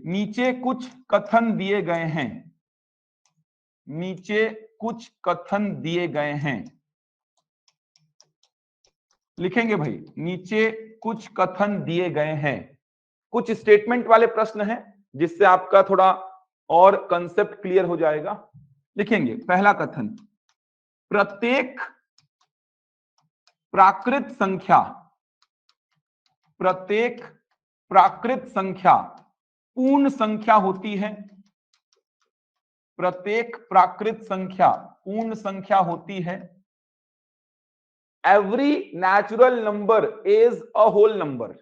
नीचे कुछ कथन दिए गए हैं, नीचे कुछ कथन दिए गए हैं, लिखेंगे भाई, नीचे कुछ कथन दिए गए हैं। कुछ स्टेटमेंट वाले प्रश्न हैं जिससे आपका थोड़ा और कंसेप्ट क्लियर हो जाएगा। लिखेंगे पहला कथन, प्रत्येक प्राकृत संख्या, प्रत्येक प्राकृत संख्या पूर्ण संख्या होती है, प्रत्येक प्राकृत संख्या पूर्ण संख्या होती है। Every natural number is a whole number,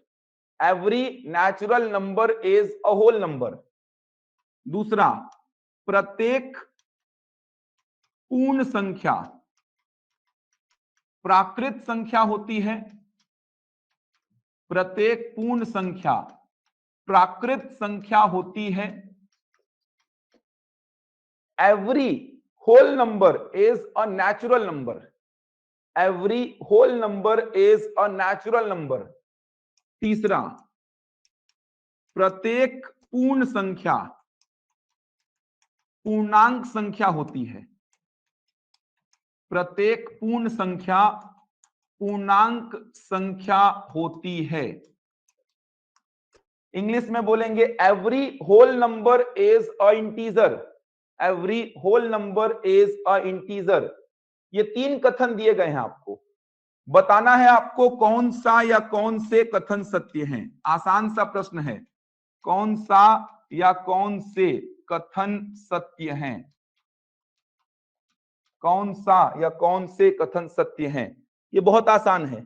every natural number is a whole number. दूसरा, प्रत्येक पूर्ण संख्या प्राकृत संख्या होती है, प्रत्येक पूर्ण संख्या प्राकृत संख्या होती है। Every whole number is a natural number, every whole number is a natural number. तीसरा, प्रत्येक पूर्ण संख्या पूर्णांक संख्या होती है, प्रत्येक पूर्ण संख्या पूर्णांक संख्या होती है। इंग्लिश में बोलेंगे every whole number is a integer, every whole number is a integer. ये 3 कथन दिए गए हैं, आपको बताना है आपको कौन सा या कौन से कथन सत्य हैं। आसान सा प्रश्न है, कौन सा या कौन से कथन सत्य हैं, कौन सा या कौन से कथन सत्य हैं। ये बहुत आसान है।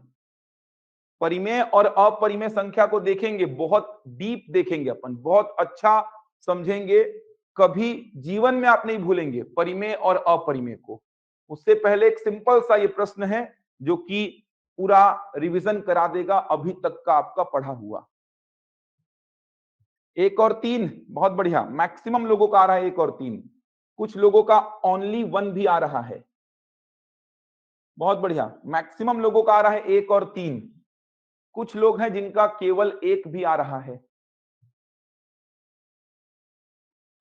परिमेय और अपरिमेय संख्या को देखेंगे, बहुत डीप देखेंगे अपन, बहुत अच्छा समझेंगे, कभी जीवन में आप नहीं भूलेंगे परिमेय और अपरिमेय को। उससे पहले एक सिंपल सा ये प्रश्न है जो कि पूरा रिवीजन करा देगा अभी तक का आपका पढ़ा हुआ। 1 और 3 बहुत बढ़िया, मैक्सिमम लोगों का आ रहा है 1 और 3, कुछ लोगों का ओनली 1 भी आ रहा है। बहुत बढ़िया, मैक्सिमम लोगों का आ रहा है 1 और 3, कुछ लोग हैं जिनका केवल 1 भी आ रहा है।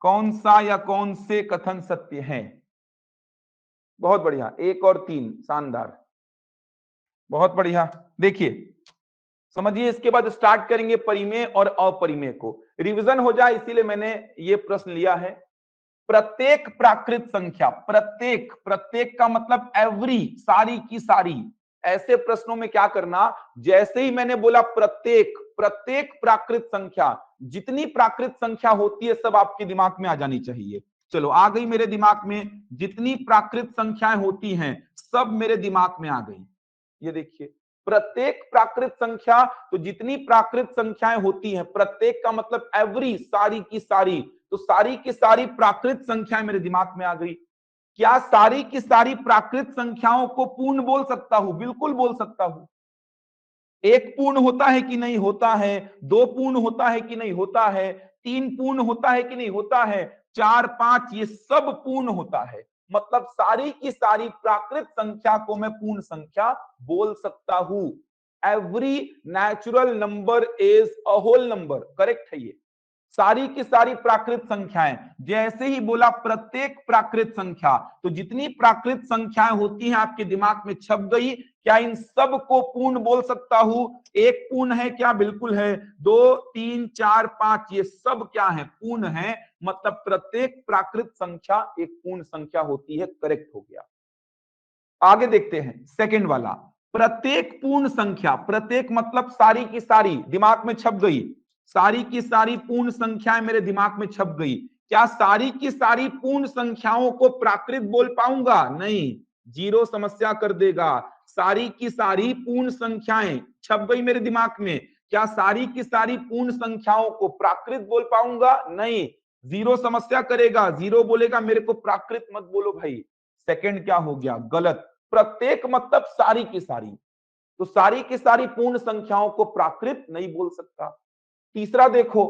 कौन सा या कौन से कथन सत्य हैं? बहुत बढ़िया, 1 और 3, शानदार, बहुत बढ़िया। देखिए समझिए, इसके बाद स्टार्ट करेंगे परिमेय और अपरिमेय को, रिवीजन हो जाए इसीलिए मैंने ये प्रश्न लिया है। प्रत्येक प्राकृत संख्या, प्रत्येक, प्रत्येक का मतलब एवरी, सारी की सारी। ऐसे प्रश्नों में क्या करना, जैसे ही मैंने बोला प्रत्येक, प्रत्येक प्राकृत संख्या, जितनी प्राकृत संख्या होती है सब आपके दिमाग में आ जानी चाहिए। चलो आ गई मेरे दिमाग में, जितनी प्राकृत संख्याएं होती हैं सब मेरे दिमाग में आ गई। ये देखिए, प्रत्येक प्राकृत संख्या, तो जितनी प्राकृत संख्याएं होती हैं, प्रत्येक का मतलब एवरी, सारी की सारी, तो सारी की सारी प्राकृत संख्याएं मेरे दिमाग में आ गई। क्या सारी की सारी प्राकृत संख्याओं को पूर्ण बोल सकता हूं? बिल्कुल बोल सकता हूं। 1 पूर्ण होता है कि नहीं होता है, 2 पूर्ण होता है कि नहीं होता है, 3 पूर्ण होता है कि नहीं होता है, 4, 5, ये सब पूर्ण होता है। मतलब सारी की सारी प्राकृत संख्या को मैं पूर्ण संख्या बोल सकता हूं। Every natural number is a whole number, correct है ये। सारी की सारी प्राकृत संख्याएं, जैसे ही बोला प्रत्येक प्राकृत संख्या, तो जितनी प्राकृत संख्याएं होती हैं आपके दिमाग में छप गई। क्या इन सब को पूर्ण बोल सकता हूं? एक पूर्ण है क्या? बिल्कुल है। 2 3 4 5 ये सब क्या है? पूर्ण है। मतलब प्रत्येक प्राकृत संख्या एक पूर्ण संख्या होती है, करेक्ट हो गया। आगे देखते हैं सेकंड वाला, प्रत्येक पूर्ण संख्या, प्रत्येक मतलब सारी की सारी दिमाग में छप गई, सारी की सारी पूर्ण संख्याएं मेरे दिमाग में छप गई। क्या सारी की सारी पूर्ण संख्याओं को प्राकृत बोल पाऊंगा? नहीं, जीरो समस्या कर देगा। सारी की सारी पूर्ण संख्याएं छप गई मेरे दिमाग में, क्या सारी की सारी पूर्ण संख्याओं को प्राकृत बोल पाऊंगा? नहीं, जीरो समस्या करेगा, जीरो बोलेगा मेरे को प्राकृत मत बोलो भाई। सेकंड क्या हो गया? गलत। प्रत्येक मतलब सारी की सारी, तो सारी की सारी पूर्ण संख्याओं को प्राकृत नहीं बोल सकता। तीसरा देखो,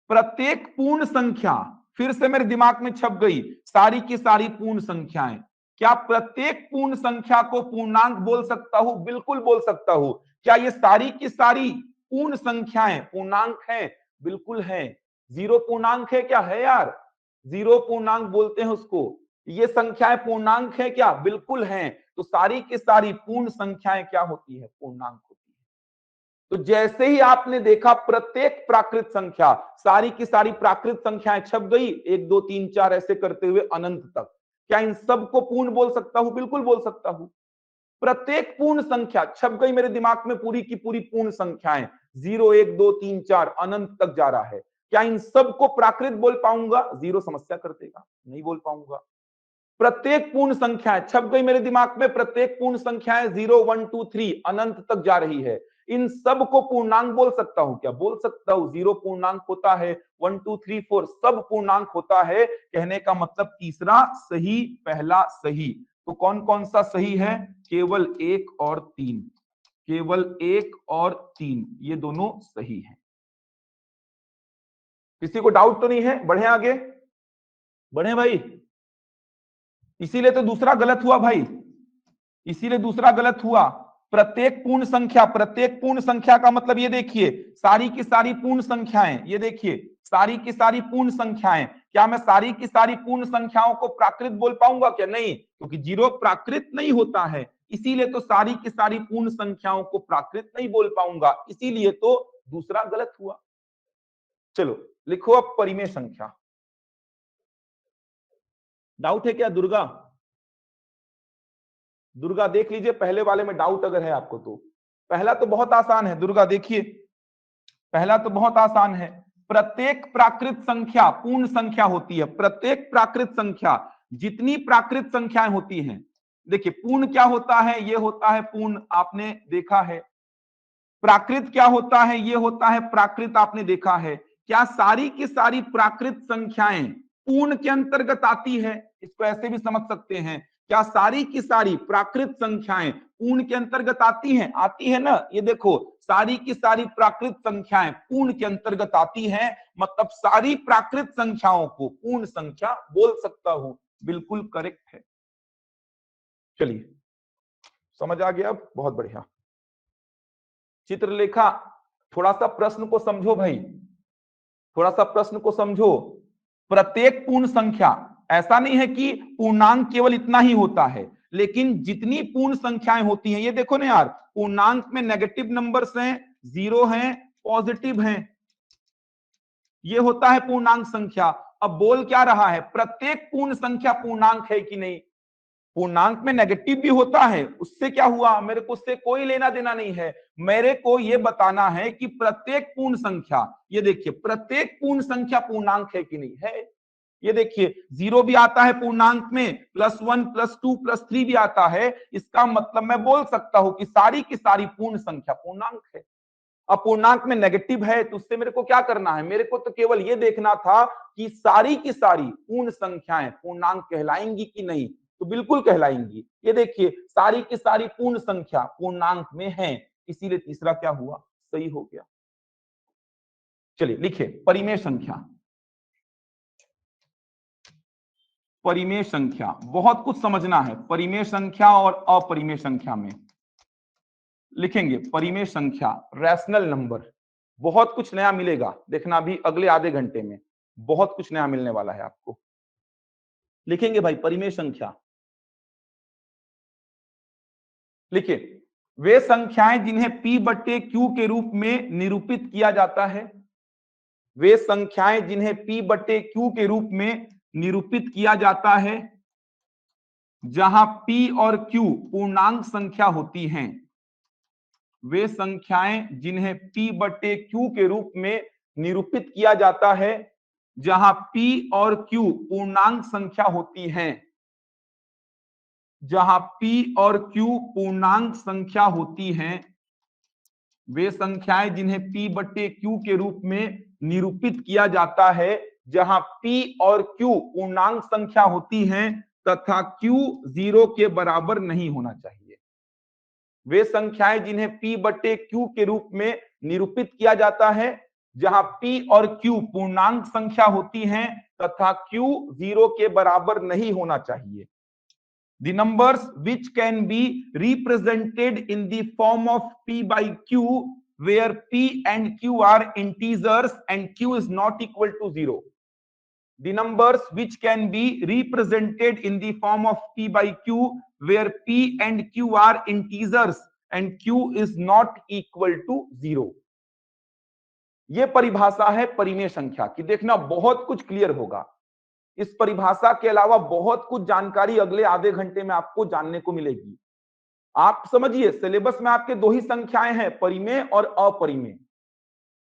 प्रत्येक पूर्ण संख्या, फिर से मेरे दिमाग में छप गई सारी की सारी पूर्ण संख्याएं, क्या प्रत्येक पूर्ण संख्या को पूर्णांक बोल सकता हूं? बिल्कुल बोल सकता हूं। क्या ये सारी की सारी पूर्ण संख्याएं पूर्णांक हैं? बिल्कुल है। जीरो पूर्णांक है क्या? है यार, जीरो पूर्णांक बोलते हैं उसको। ये संख्याएं पूर्णांक है क्या? बिल्कुल है। तो सारी की सारी पूर्ण संख्याएं क्या होती है? पूर्णांक होती है। तो जैसे ही आपने देखा प्रत्येक प्राकृत संख्या, सारी की सारी प्राकृत संख्याएं छप गई, 1 2 3 4 ऐसे करते हुए अनंत तक। क्या इन सब को पूर्ण बोल सकता हूं? बिल्कुल बोल सकता हूं। प्रत्येक पूर्ण संख्या छप गई मेरे दिमाग में, पूरी की पूरी पूर्ण संख्याएं, 0 1 2 3 4 अनंत तक जा रहा है। क्या इन सब को प्राकृत बोल पाऊंगा? जीरो समस्या कर देगा, नहीं बोल पाऊंगा। प्रत्येक पूर्ण संख्या छप गई मेरे दिमाग में, प्रत्येक पूर्ण संख्याएं 0 1 2 3 अनंत तक जा रही है। इन सब को पूर्णांक बोल सकता हूं क्या? बोल सकता हूं। 0 पूर्णांक होता है, 1 2 3 4 सब पूर्णांक होता है। कहने का मतलब तीसरा सही, पहला सही। तो कौन कौन सा सही है? केवल 1 और 3, केवल 1 और 3 ये दोनों सही है। किसी को डाउट तो नहीं है? बढ़े आगे, बढ़े भाई। इसीलिए तो दूसरा गलत हुआ भाई, इसीलिए दूसरा गलत हुआ। प्रत्येक पूर्ण संख्या, प्रत्येक पूर्ण संख्या का मतलब ये देखिए, सारी की सारी पूर्ण संख्याएं, ये देखिए सारी की सारी पूर्ण संख्याएं। क्या मैं सारी की सारी पूर्ण संख्याओं को प्राकृत बोल पाऊंगा क्या? नहीं, क्योंकि जीरो प्राकृत नहीं होता है। इसीलिए तो सारी की सारी पूर्ण संख्याओं को प्राकृत नहीं बोल पाऊंगा, इसीलिए तो दूसरा गलत हुआ। चलो लिखो अब परिमेय संख्या। डाउट है क्या दुर्गा? दुर्गा देख लीजिए पहले वाले में डाउट अगर है आपको तो। पहला तो बहुत आसान है दुर्गा, देखिए पहला तो बहुत आसान है। प्रत्येक प्राकृत संख्या पूर्ण संख्या होती है। प्रत्येक प्राकृत संख्या, जितनी प्राकृत संख्याएं होती हैं, देखिए पूर्ण क्या होता है? ये होता है पूर्ण, आपने देखा है। प्राकृत क्या होता है? ये होता है प्राकृत, आपने देखा है। क्या सारी की सारी प्राकृत संख्याएं पूर्ण के अंतर्गत आती है? इसको ऐसे भी समझ सकते हैं, क्या सारी की सारी प्राकृत संख्याएं पूर्ण के अंतर्गत आती हैं? आती है ना। ये देखो सारी की सारी प्राकृत संख्याएं पूर्ण के अंतर्गत आती हैं, मतलब सारी प्राकृत संख्याओं को पूर्ण संख्या बोल सकता हूं। बिल्कुल करेक्ट है। चलिए समझ आ गया अब, बहुत बढ़िया। चित्रलेखा थोड़ा सा प्रश्न को समझो भाई, थोड़ा सा प्रश्न को समझो। प्रत्येक पूर्ण संख्या, ऐसा नहीं है कि पूर्णांक केवल इतना ही होता है, लेकिन जितनी पूर्ण संख्याएं होती हैं, ये देखो ना यार, पूर्णांक में नेगेटिव नंबर्स हैं, जीरो हैं, पॉजिटिव हैं, ये होता है पूर्णांक संख्या। अब बोल क्या रहा है? प्रत्येक पूर्ण संख्या पूर्णांक है कि नहीं? पूर्णांक में नेगेटिव भी होता है, उससे क्या हुआ? मेरे को उससे कोई लेना देना नहीं है। मेरे को यह बताना है कि प्रत्येक पूर्ण संख्या, ये देखिए प्रत्येक पूर्ण संख्या पूर्णांक है कि नहीं है। ये देखिए जीरो भी आता है पूर्णांक में, +1 +2 +3 भी आता है। इसका मतलब मैं बोल सकता हूं कि सारी की सारी पूर्ण संख्या पूर्णांक है। अब पूर्णांक में नेगेटिव है तो उससे मेरे को क्या करना है? मेरे को तो केवल यह देखना था कि सारी की सारी पूर्ण संख्याएं पूर्णांक कहलाएंगी कि नहीं। तो बिल्कुल कहलाएंगी। ये देखिए सारी की सारी पूर्ण संख्या पूर्णांक में है, इसीलिए तीसरा क्या हुआ? सही हो गया। चलिए लिखिए परिमेय संख्या। परिमेय संख्या बहुत कुछ समझना है परिमेय संख्या और अपरिमेय संख्या में। लिखेंगे परिमेय संख्या, रैशनल नंबर। बहुत कुछ नया मिलेगा, देखना अभी अगले आधे घंटे में बहुत कुछ नया मिलने वाला है आपको। लिखेंगे भाई परिमेय संख्या। लिखिए, वे संख्याएं जिन्हें P बट्टे Q के रूप में निरूपित किया जाता है, वे संख्याएं जिन्हें P बट्टे Q के रूप में निरूपित किया जाता है जहां P और Q पूर्णांक संख्या होती हैं, वे संख्याएं जिन्हें P बट्टे Q के रूप में निरूपित किया जाता है जहां P और Q पूर्णांक संख्या होती हैं, जहां P और Q पूर्णांक संख्या होती हैं, वे संख्याएं जिन्हें P बट्टे Q के रूप में निरूपित किया जाता है जहां P और Q पूर्णांक संख्या होती हैं तथा Q 0 के बराबर नहीं होना चाहिए। वे संख्याएं जिन्हें P बट्टे Q के रूप में निरूपित किया जाता है जहां P और Q पूर्णांक संख्या होती हैं तथा Q 0 के बराबर नहीं होना चाहिए। The numbers which can be represented in the form of P by Q, where P and Q are integers and Q is not equal to 0. The numbers which can be represented in the form of P by Q, where P and Q are integers and Q is not equal to 0. ये परिभाषा है परिमेय संख्या की। देखना बहुत कुछ clear होगा। इस परिभाषा के अलावा बहुत कुछ जानकारी अगले आधे घंटे में आपको जानने को मिलेगी। आप समझिए, सिलेबस में आपके दो ही संख्याएं हैं, परिमेय और अपरिमेय।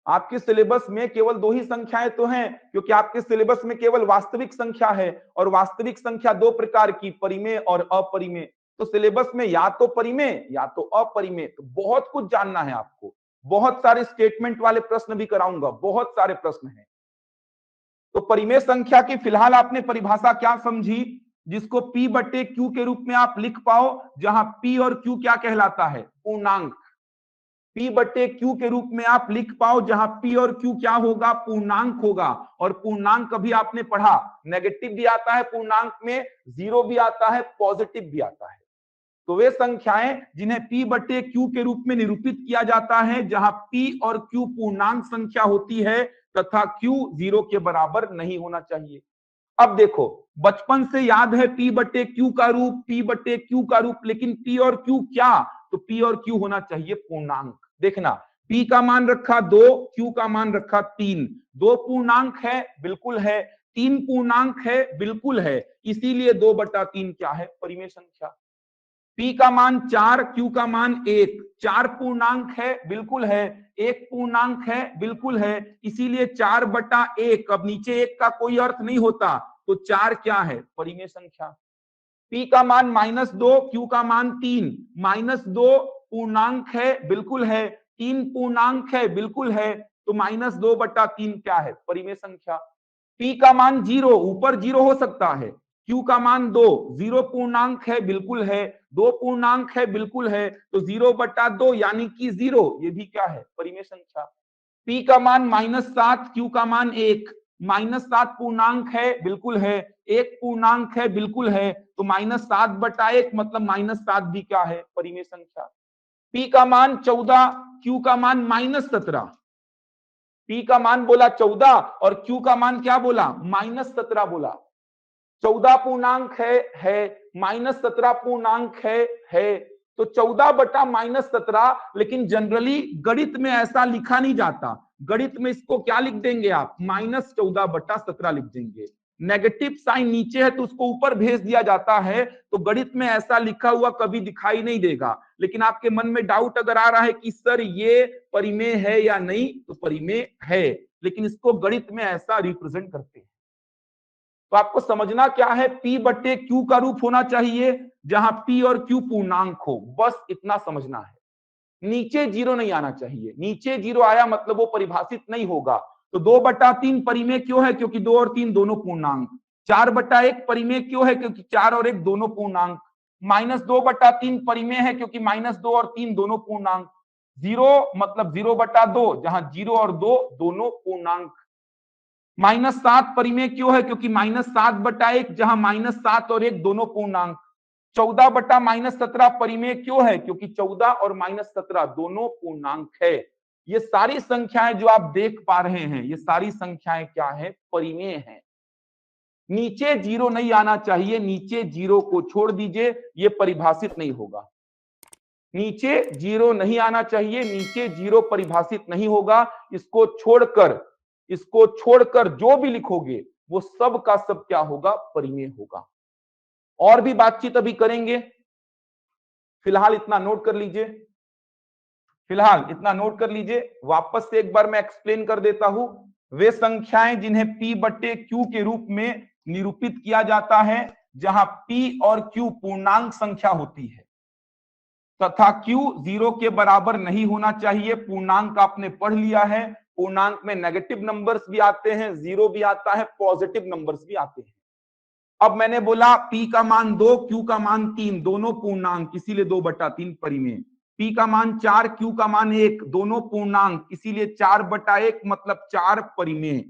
आपके सिलेबस में केवल दो ही संख्याएं तो हैं, क्योंकि आपके सिलेबस में केवल वास्तविक संख्या है और वास्तविक संख्या दो प्रकार की, परिमेय और अपरिमेय। तो सिलेबस में या तो परिमेय या तो अपरिमेय। तो बहुत कुछ जानना है आपको। बहुत सारे स्टेटमेंट वाले प्रश्न भी कराऊंगा, बहुत सारे प्रश्न हैं। तो परिमेय संख्या की फिलहाल आपने परिभाषा क्या समझी, जिसको P बट्टे Q के रूप में आप लिख पाओ, जहां P और Q क्या कहलाता है, पूर्णांक। P बट्टे Q के रूप में आप लिख पाओ जहां P और Q क्या होगा, पूर्णांक होगा। और पूर्णांक कभी आपने पढ़ा, नेगेटिव भी आता है पूर्णांक में, जीरो भी आता है, पॉजिटिव भी आता है। तो वे संख्याएं जिन्हें P बट्टे Q के रूप में निरूपित किया जाता है जहां P और Q पूर्णांक संख्या होती है तथा Q 0 के बराबर नहीं होना चाहिए। अब देखो, बचपन से याद है P बट्टे Q का रूप, P बट्टे Q का रूप, लेकिन P और Q क्या, तो P और Q होना चाहिए पूर्णांक। देखना, P का मान रखा 2, Q का मान रखा 3। 2 पूर्णांक है, बिल्कुल है। 3 पूर्णांक है, बिल्कुल है। इसीलिए 2/3 क्या है, परिमेय संख्या। P का मान 4, Q का मान 1। 4 पूर्णांक है, बिल्कुल है। 1 पूर्णांक है, बिल्कुल है। इसीलिए 4/1। अब नीचे 1 का कोई अर्थ नहीं होता, तो 4 क्या है, परिमेय संख्या। P का मान -2, Q का मान 3। -2 पूर्णांक है, बिल्कुल है। 3 पूर्णांक है, बिल्कुल है। तो -2/3 क्या है, परिमेय संख्या। P का मान 0, ऊपर 0 हो सकता है। Q का मान 2, 0 पूर्णांक है, बिल्कुल है। 2 पूर्णांक है, बिल्कुल है। तो 0/2 यानी कि 0, ये भी क्या है, परिमेय संख्या। P का मान -7, Q का मान 1। -7 पूर्णांक है, बिल्कुल है। 1 पूर्णांक है, बिल्कुल है। तो -7/1 मतलब -7 भी क्या है, परिमेय संख्या। P का मान 14, Q का मान -17। P का मान बोला 14 और Q का मान क्या बोला, -17 बोला। 14 पूर्णांक है, -17 पूर्णांक है। तो 14/-17, लेकिन जनरली गणित में ऐसा लिखा नहीं जाता। गणित में इसको क्या लिख देंगे आप, -14/17 लिख देंगे। नेगेटिव साइन नीचे है तो उसको ऊपर भेज दिया जाता है। तो गणित में ऐसा लिखा हुआ कभी दिखाई नहीं देगा। लेकिन आपके मन में डाउट अगर आ रहा है कि सर ये परिमेय है या नहीं, तो परिमेय है, लेकिन इसको गणित में ऐसा रिप्रेजेंट करते हैं। तो आपको समझना क्या है, P बट्टे Q का रूप होना चाहिए जहां P और Q पूर्णांक हो, बस इतना समझना है। नीचे 0 नहीं आना चाहिए। नीचे 0 आया मतलब वो परिभाषित नहीं होगा। तो 2/3 परिमेय क्यों है, क्योंकि 2 और 3 दोनों पूर्णांक। 4/1 परिमेय क्यों है, क्योंकि 4 और 1 दोनों पूर्णांक। -2/3 परिमेय है क्योंकि -2 और 3 दोनों पूर्णांक। 0 मतलब 0/2 जहां 0 और 2 दोनों पूर्णांक। -7 परिमेय क्यों है, क्योंकि -7/1 जहां -7 और 1 दोनों पूर्णांक। 14 बटा -17 परिमेय क्यों है? क्योंकि 14 और -17 दोनों पूर्णांक है। ये सारी संख्याएं जो आप देख पा रहे हैं, ये सारी संख्याएं क्या है? परिमेय है। नीचे जीरो नहीं आना चाहिए, नीचे जीरो को छोड़ दीजिए, ये परिभाषित नहीं होगा। नीचे जीरो नहीं आना चाहिए, नीचे जीरो परिभाषित नहीं होगा। इसको छोड़कर जो भी लिखोगे वो सब का सब क्या होगा? परिमेय होगा। और भी बातचीत अभी करेंगे, फिलहाल इतना नोट कर लीजिए। वापस से एक बार मैं एक्सप्लेन कर देता हूं। वे संख्याएं जिन्हें P बट्टे Q के रूप में निरूपित किया जाता है, जहां P और Q पूर्णांक संख्या होती है तथा Q 0 के बराबर नहीं होना चाहिए। पूर्णांक आपने पढ़ लिया है, पूर्णांक में नेगेटिव नंबर्स भी आते हैं, 0 भी आता है, पॉजिटिव नंबर्स भी आते हैं। अब मैंने बोला P का मान 2, Q का मान 3, दोनों पूर्णांक, इसीलिए 2/3 परिमेय। P का मान 4, Q का मान 1, दोनों पूर्णांक, इसीलिए 4/1 मतलब 4 परिमेय।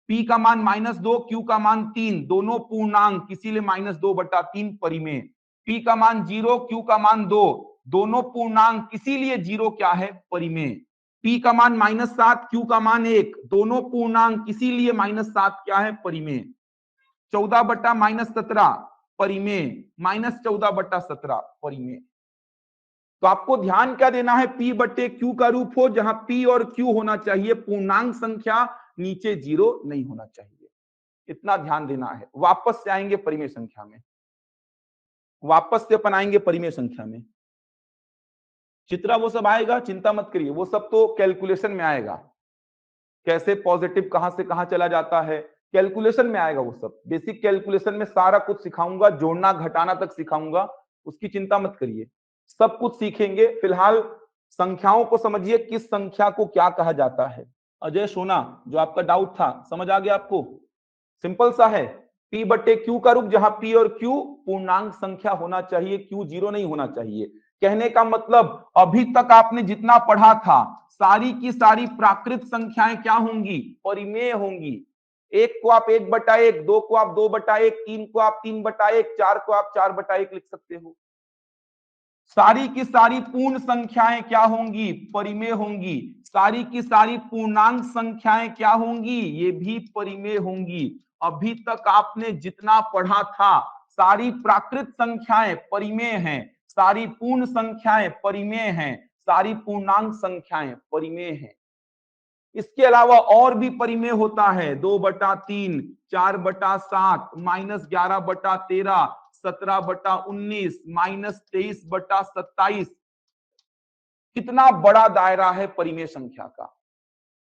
P का मान -2, Q का मान 3, दोनों पूर्णांक, इसीलिए -2/3 परिमेय। P का मान 0, Q का मान 2, दोनों पूर्णांक, इसीलिए 0 क्या है? परिमेय। P का मान -7, Q का मान 1, दोनों पूर्णांक, इसीलिए -7 क्या है? परिमेय। 14 बटा -17 परिमेय, -14/17 परिमेय। तो आपको ध्यान क्या देना है? P बटे Q का रूप हो, जहां P और Q होना चाहिए पूर्णांक संख्या, नीचे 0 नहीं होना चाहिए, इतना ध्यान देना है। वापस से आएंगे परिमेय संख्या में, परिमेय संख्या में। चित्रा वो सब आएगा, चिंता मत करिए, वो सब तो कैलकुलेशन में आएगा। कैसे पॉजिटिव कहां से कहां चला जाता है, कैलकुलेशन में आएगा वो सब। बेसिक कैलकुलेशन में सारा कुछ सिखाऊंगा, जोड़ना घटाना तक सिखाऊंगा, उसकी चिंता मत करिए, सब कुछ सीखेंगे। फिलहाल संख्याओं को समझिए, किस संख्या को क्या कहा जाता है। अजय सोना, जो आपका डाउट था, समझ आ गया आपको? सिंपल सा है, P बटे Q का रूप, जहां P और Q पूर्णांक संख्या होना चाहिए, Q 0 नहीं होना चाहिए। कहने का मतलब अभी तक आपने जितना पढ़ा था, सारी की सारी प्राकृत संख्याएं क्या होंगी? परिमेय होंगी। एक को आप 1/1, 2 को आप 2/1, 3 को आप 3/1, 4 को आप 4/1 लिख सकते हो। सारी की सारी पूर्ण संख्याएं क्या होंगी? परिमेय होंगी। सारी की सारी पूर्णांक संख्याएं क्या होंगी? ये भी परिमेय होंगी। अभी तक आपने जितना पढ़ा था, सारी प्राकृत संख्याएं परिमेय हैं, सारी पूर्ण संख्याएं परिमेय हैं, सारी पूर्णांक संख्याएं परिमेय हैं। इसके अलावा और भी परिमेय होता है, 2/3, 4/7, -11/13, 17/19, -23/27। कितना बड़ा दायरा है परिमेय संख्या का।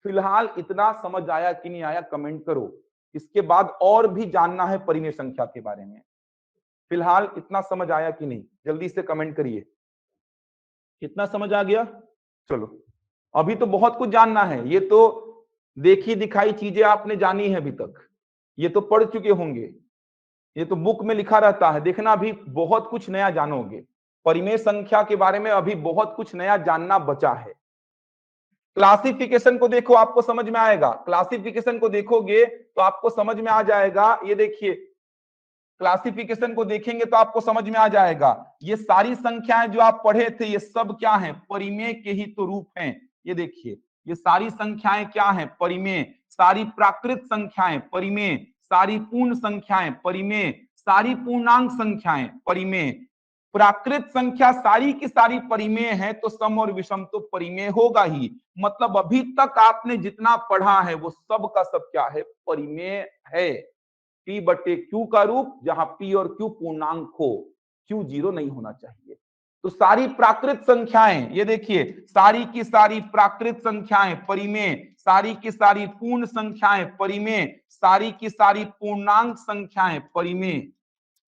फिलहाल इतना समझ आया कि नहीं आया, कमेंट करो। इसके बाद और भी जानना है परिमेय संख्या के बारे में। फिलहाल इतना समझ आया कि नहीं, जल्दी से कमेंट करिए। कितना समझ आ गया? चलो, अभी तो बहुत कुछ जानना है। ये तो देखी दिखाई चीजें आपने जानी है अभी तक, ये तो पढ़ चुके होंगे, ये तो बुक में लिखा रहता है। देखना, अभी बहुत कुछ नया जानोगे। परिमेय संख्या के बारे में अभी बहुत कुछ नया जानना बचा है। क्लासिफिकेशन को देखो, आपको समझ में आएगा। क्लासिफिकेशन को देखोगे तो आपको समझ में आ जाएगा। ये देखिए, क्लासिफिकेशन को देखेंगे तो आपको समझ में आ जाएगा। ये सारी संख्याएं जो आप पढ़े थे, ये सब क्या हैं? परिमेय के ही तो रूप हैं। ये देखिए, ये सारी संख्याएं क्या हैं? परिमेय। सारी प्राकृत संख्याएं परिमेय, सारी पूर्ण संख्याएं परिमेय, सारी पूर्णांक संख्याएं परिमेय। प्राकृत संख्या सारी की सारी परिमेय है, तो सम और विषम तो परिमेय होगा ही। मतलब अभी तक आपने जितना पढ़ा है वो सब का सब क्या है? परिमेय है। P बटे Q का रूप, जहां P और Q पूर्णांक हो, Q 0 नहीं होना चाहिए। तो सारी प्राकृत संख्याएं, ये देखिए, सारी की सारी प्राकृत संख्याएं परिमेय, सारी की सारी पूर्ण संख्याएं परिमेय, सारी की सारी पूर्णांक संख्याएं परिमेय,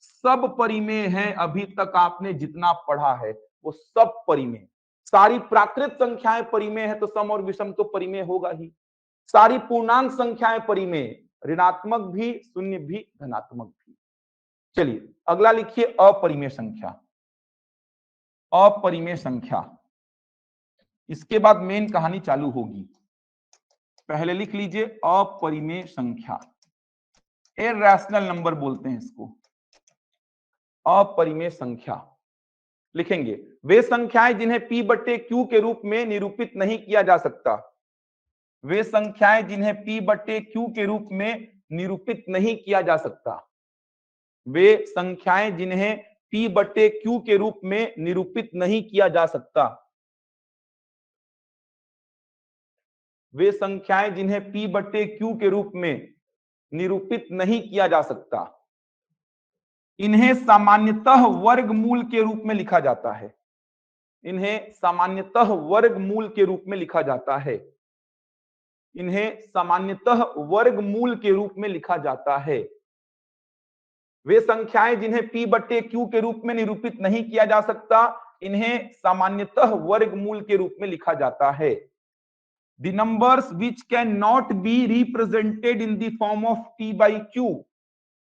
सब परिमेय है। अभी तक आपने जितना पढ़ा है वो सब परिमेय। सारी प्राकृत संख्याएं परिमेय है, तो सम और विषम तो परिमेय होगा ही। सारी पूर्णांक संख्याएं परिमेय, ऋणात्मक भी, शून्य भी, धनात्मक भी। चलिए अगला लिखिए, अपरिमेय संख्या। अपरिमेय संख्या, इसके बाद मेन कहानी चालू होगी। पहले लिख लीजिए अपरिमेय संख्या। इरैशनल नंबर बोलते हैं इसको। अपरिमेय संख्या लिखेंगे। वे संख्याएं जिन्हें P बटे Q के रूप में निरूपित नहीं किया जा सकता, वे संख्याएं जिन्हें P बटे Q के रूप में निरूपित नहीं किया जा सकता, वे संख्याएं जिन्हें P बटे Q के रूप में निरूपित नहीं किया जा सकता, वे संख्याएं जिन्हें P बटे Q के रूप में निरूपित नहीं किया जा सकता, इन्हें सामान्यतः वर्गमूल के रूप में लिखा जाता है, इन्हें सामान्यतः वर्गमूल के रूप में लिखा जाता है, इन्हें सामान्यतः वर्गमूल के रूप में लिखा जाता है। वे संख्याएं जिन्हें P बटे Q के रूप में निरूपित नहीं किया जा सकता, इन्हें सामान्यतः वर्गमूल के रूप में लिखा जाता है। The numbers which cannot be represented in the form of P by Q,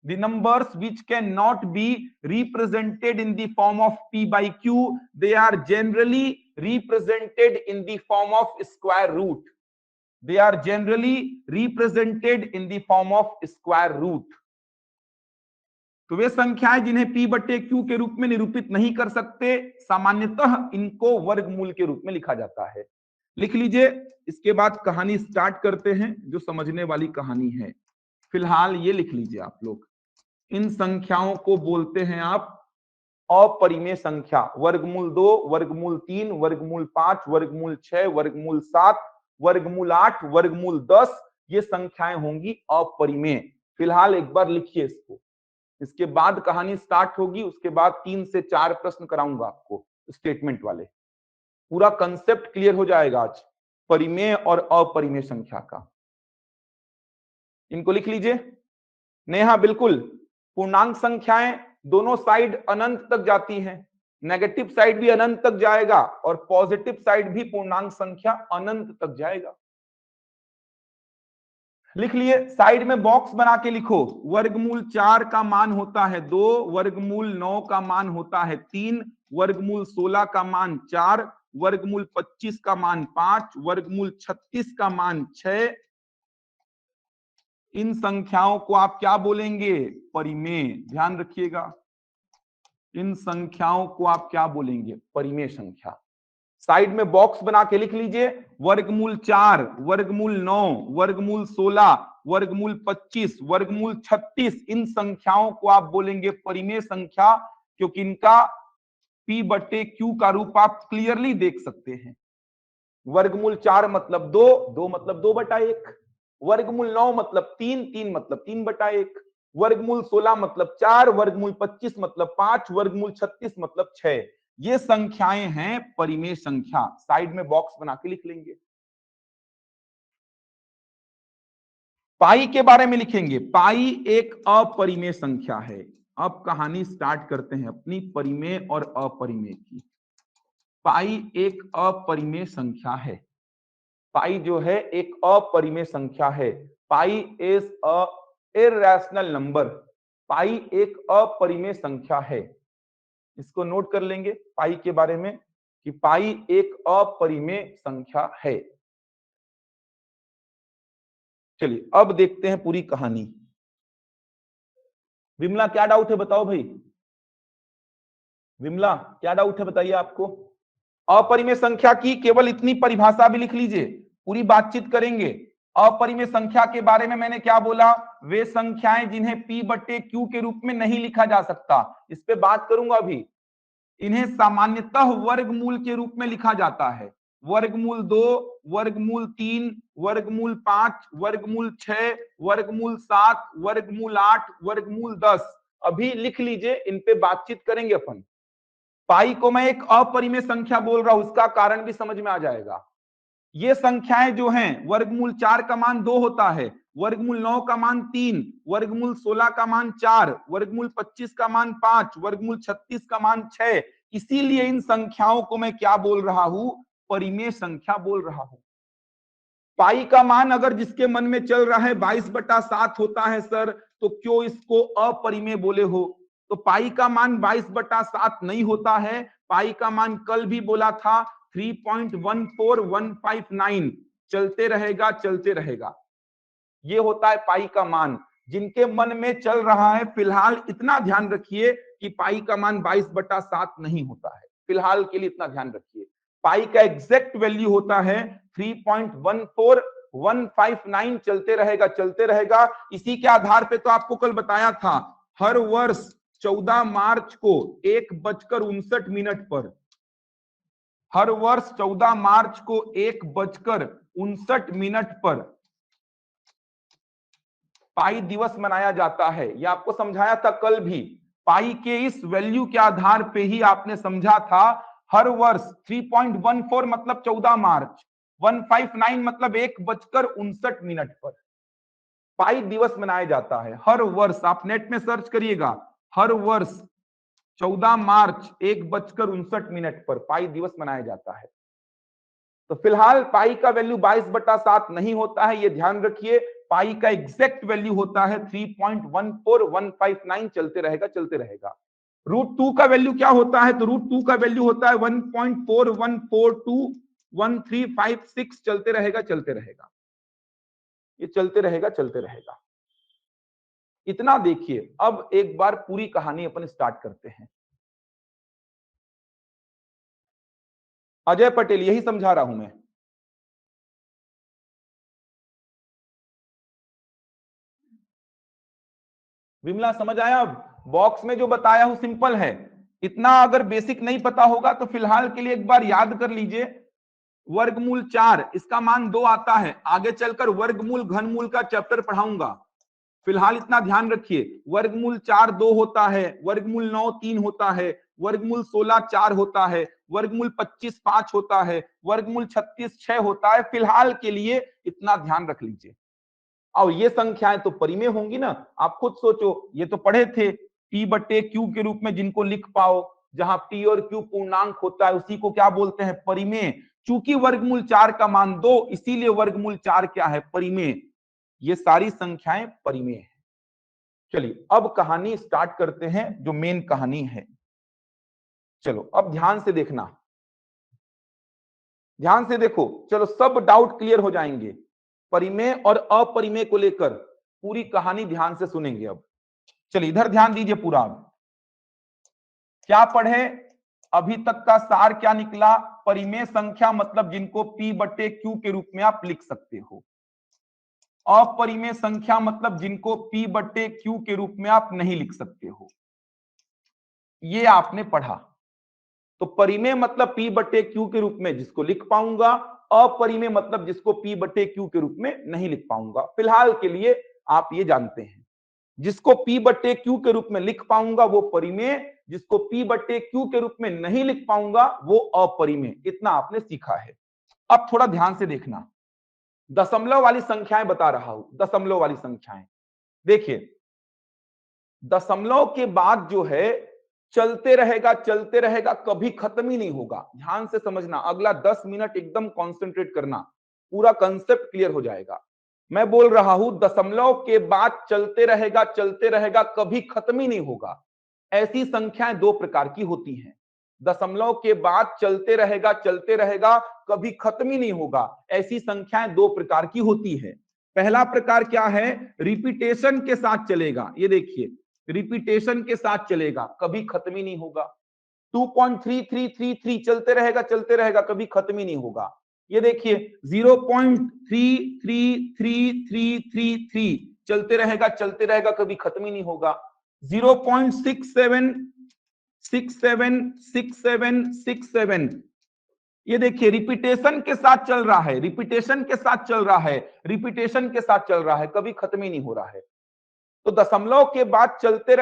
the numbers which cannot be represented in the form of P by Q, they are generally represented in the form of square root. They are generally represented in the form of square root. तो वे संख्याएं जिन्हें P बटे Q के रूप में निरूपित नहीं कर सकते, सामान्यतः इनको वर्गमूल के रूप में लिखा जाता है। लिख लीजिए। इसके बाद कहानी स्टार्ट करते हैं, जो समझने वाली कहानी है। फिलहाल ये लिख लीजिए आप लोग, इन संख्याओं को बोलते हैं आप अपरिमेय संख्या। वर्गमूल 2, वर्गमूल 3, वर्गमूल 5, वर्गमूल 6, वर्गमूल 7, वर्गमूल 8, वर्गमूल 10, ये संख्याएं होंगी अपरिमेय। फिलहाल एक बार लिखिए इसको, इसके बाद कहानी स्टार्ट होगी। उसके बाद 3 से 4 प्रश्न कराऊंगा आपको स्टेटमेंट वाले। पूरा कंसेप्ट क्लियर हो जाएगा आज परिमेय और अपरिमेय संख्या का। इनको लिख लीजिए। नेहा, बिल्कुल, पूर्णांक संख्याएं दोनों साइड अनंत तक जाती हैं, नेगेटिव साइड भी अनंत तक जाएगा और पॉजिटिव साइड भी पूर्णांक संख्या अनंत तक जाएगा। लिख लिए। साइड में बॉक्स बना के लिखो। वर्गमूल 4 का मान होता है 2, वर्गमूल 9 का मान होता है 3, वर्गमूल 16 का मान 4, वर्गमूल 25 का मान 5, वर्गमूल 36 का मान 6। इन संख्याओं को आप क्या बोलेंगे? परिमेय। ध्यान रखिएगा, इन संख्याओं को आप क्या बोलेंगे? परिमेय संख्या। साइड में बॉक्स बना के लिख लीजिए। वर्गमूल 4, वर्गमूल 9, वर्गमूल 16, वर्गमूल 25, वर्गमूल 36, इन संख्याओं को आप बोलेंगे परिमेय संख्या, क्योंकि इनका P बटे Q का रूप आप क्लियरली देख सकते हैं। वर्गमूल 4 मतलब 2, 2 मतलब 2/1, वर्गमूल 9 मतलब 3, 3 मतलब 3/1, वर्गमूल 16 मतलब 4, वर्गमूल 25 मतलब 5, वर्गमूल 36 मतलब 6। ये संख्याएं हैं परिमेय संख्या। साइड में बॉक्स बना के लिख लेंगे। पाई के बारे में लिखेंगे। पाई एक अपरिमेय संख्या है। अब कहानी स्टार्ट करते हैं अपनी परिमेय और अपरिमेय की। पाई एक अपरिमेय संख्या है। पाई जो है एक अपरिमेय संख्या है। Pi is a irrational number. Pi एक अपरिमेय संख्या है। इसको नोट कर लेंगे पाई के बारे में कि पाई एक अपरिमेय संख्या है। चलिए अब देखते हैं पूरी कहानी। विमला, क्या डाउट है बताओ भाई। विमला, क्या डाउट है बताइए आपको। अपरिमेय संख्या की केवल इतनी परिभाषा भी लिख लीजिए, पूरी बातचीत करेंगे। अपरिमेय संख्या के बारे में मैंने क्या बोला? वे संख्याएं जिन्हें P बटे Q के रूप में नहीं लिखा जा सकता, इस पे बात करूंगा अभी। इन्हें सामान्यतः वर्गमूल के रूप में लिखा जाता है। वर्गमूल 2, वर्गमूल 3, वर्गमूल 5, वर्गमूल 6, वर्गमूल 7, वर्गमूल 8, वर्गमूल 10। अभी लिख लीजिए, इन पे बातचीत करेंगे अपन। पाई को मैं एक अपरिमेय संख्या बोल रहा हूं, उसका कारण भी समझ में आ जाएगा। ये संख्याएं जो हैं, वर्गमूल 4 का मान 2 होता है, वर्गमूल 9 का मान 3, वर्गमूल 16 का मान 4, वर्गमूल 25 का मान 5, वर्गमूल 36 का मान 6। इसीलिए इन संख्याओं को मैं क्या बोल रहा हूं? परिमेय संख्या बोल रहा हूं। पाई का मान अगर जिसके मन में चल रहा है 22/7 होता है सर, तो क्यों इसको अपरिमेय बोले हो? तो पाई का मान 22/7 नहीं होता है। पाई का मान कल भी बोला था 3.14159। चलते रहेगा, चलते रहेगा। ये होता है पाई का मान। जिनके मन में चल रहा है फिलहाल इतना ध्यान रखिए कि पाई का मान 22/7 नहीं होता है, फिलहाल के लिए इतना ध्यान रखिए। पाई का एग्जैक्ट वैल्यू होता है 3.14159। चलते रहेगा। इसी के आधार पे तो आपको कल बताया था, हर वर्ष 14 मार्च को 1:59 पर, हर वर्ष 14 मार्च को 1:59 पर पाई दिवस मनाया जाता है। यह आपको समझाया था कल भी। पाई के इस वैल्यू के आधार पे ही आपने समझा था हर वर्ष 3.14 मतलब 14 मार्च, 159 मतलब 1:59 पर पाई दिवस मनाया जाता है। हर वर्ष आप नेट में सर्च करिएगा, हर वर्ष 14 मार्च 1:59 पर पाई दिवस मनाया जाता है। तो फिलहाल पाई का वैल्यू 22/7 नहीं होता है, ये ध्यान रखिए। पाई का एग्जैक्ट वैल्यू होता है 3.14159। चलते रहेगा। √2 का वैल्यू क्या होता है? तो √2 का वैल्यू होता है 1.41421356। चलते रहेगा। ये चलते रहेगा। इतना देखिए। अब एक बार पूरी कहानी अपन स्टार्ट करते हैं। अजय पटेल, यही समझा रहा हूं मैं। विमला समझ आया? अब बॉक्स में जो बताया हूं सिंपल है। इतना अगर बेसिक नहीं पता होगा तो फिलहाल के लिए एक बार याद कर लीजिए। वर्गमूल 4 इसका मान 2 आता है। आगे चलकर वर्गमूल घनमूल का चैप्टर पढ़ाऊंगा। फिलहाल इतना ध्यान रखिए, वर्गमूल 4 2 होता है, वर्गमूल 9 3 होता है, वर्गमूल 16 4 होता है, वर्गमूल 25 5 होता है, वर्गमूल 36 6 होता है। फिलहाल के लिए इतना ध्यान रख लीजिए। और ये संख्याएं तो परिमेय होंगी ना। आप खुद सोचो, ये तो पढ़े थे P/Q के रूप में, जिनको लिख पाओ। जहां P और Q पूर्णांक होता है उसी को क्या बोलते हैं? परिमेय। चूंकि वर्गमूल 4 का मान 2, इसीलिए वर्गमूल 4 क्या है? परिमेय। ये सारी संख्याएं परिमेय है। चलिए अब कहानी स्टार्ट करते हैं, जो मेन कहानी है। चलो अब ध्यान से देखना, ध्यान से देखो। चलो सब डाउट क्लियर हो जाएंगे। परिमेय और अपरिमेय को लेकर पूरी कहानी ध्यान से सुनेंगे। अब चलिए इधर ध्यान दीजिए पूरा। अब क्या पढ़े? अभी तक का सार क्या निकला? परिमेय संख्या मतलब जिनको P/Q के रूप में आप लिख सकते हो। अपरिमेय संख्या मतलब जिनको P/Q के रूप में आप नहीं लिख सकते हो। ये आपने पढ़ा। तो परिमेय मतलब P/Q के रूप में जिसको लिख पाऊंगा, अपरिमेय मतलब जिसको P/Q के रूप में नहीं लिख पाऊंगा। फिलहाल के लिए आप ये जानते हैं, जिसको P/Q के रूप में लिख पाऊंगा वो परिमेय, जिसको P/Q के रूप में नहीं लिख पाऊंगा वो अपरिमेय। इतना आपने सीखा है। अब थोड़ा ध्यान से देखना, दशमलव वाली संख्याएं बता रहा हूं। दशमलव वाली संख्याएं देखिए, दशमलव के बाद जो है चलते रहेगा, कभी खत्म ही नहीं होगा। ध्यान से समझना, अगला 10 मिनट एकदम कॉन्सेंट्रेट करना, पूरा कंसेप्ट क्लियर हो जाएगा। मैं बोल रहा हूं दशमलव के बाद चलते रहेगा, कभी खत्म ही नहीं होगा। ऐसी संख्याएं दो प्रकार की होती हैं। दशमलव के बाद चलते रहेगा, कभी खत्म ही नहीं होगा। ऐसी संख्याएं दो प्रकार की होती है। पहला प्रकार क्या है? रिपीटेशन के साथ चलेगा। ये देखिए, रिपीटेशन के साथ चलेगा, कभी खत्म ही नहीं होगा। 2.3333 चलते रहेगा, कभी खत्म ही नहीं होगा। ये देखिए 0.333333 चलते रहेगा, कभी खत्म ही नहीं होगा। 0.676767 ये देखिए रिपीटेशन के साथ चल रहा है, रिपीटेशन के साथ चल रहा है, कभी खत्म ही नहीं हो रहा है। तो दशमलव के बाद चलते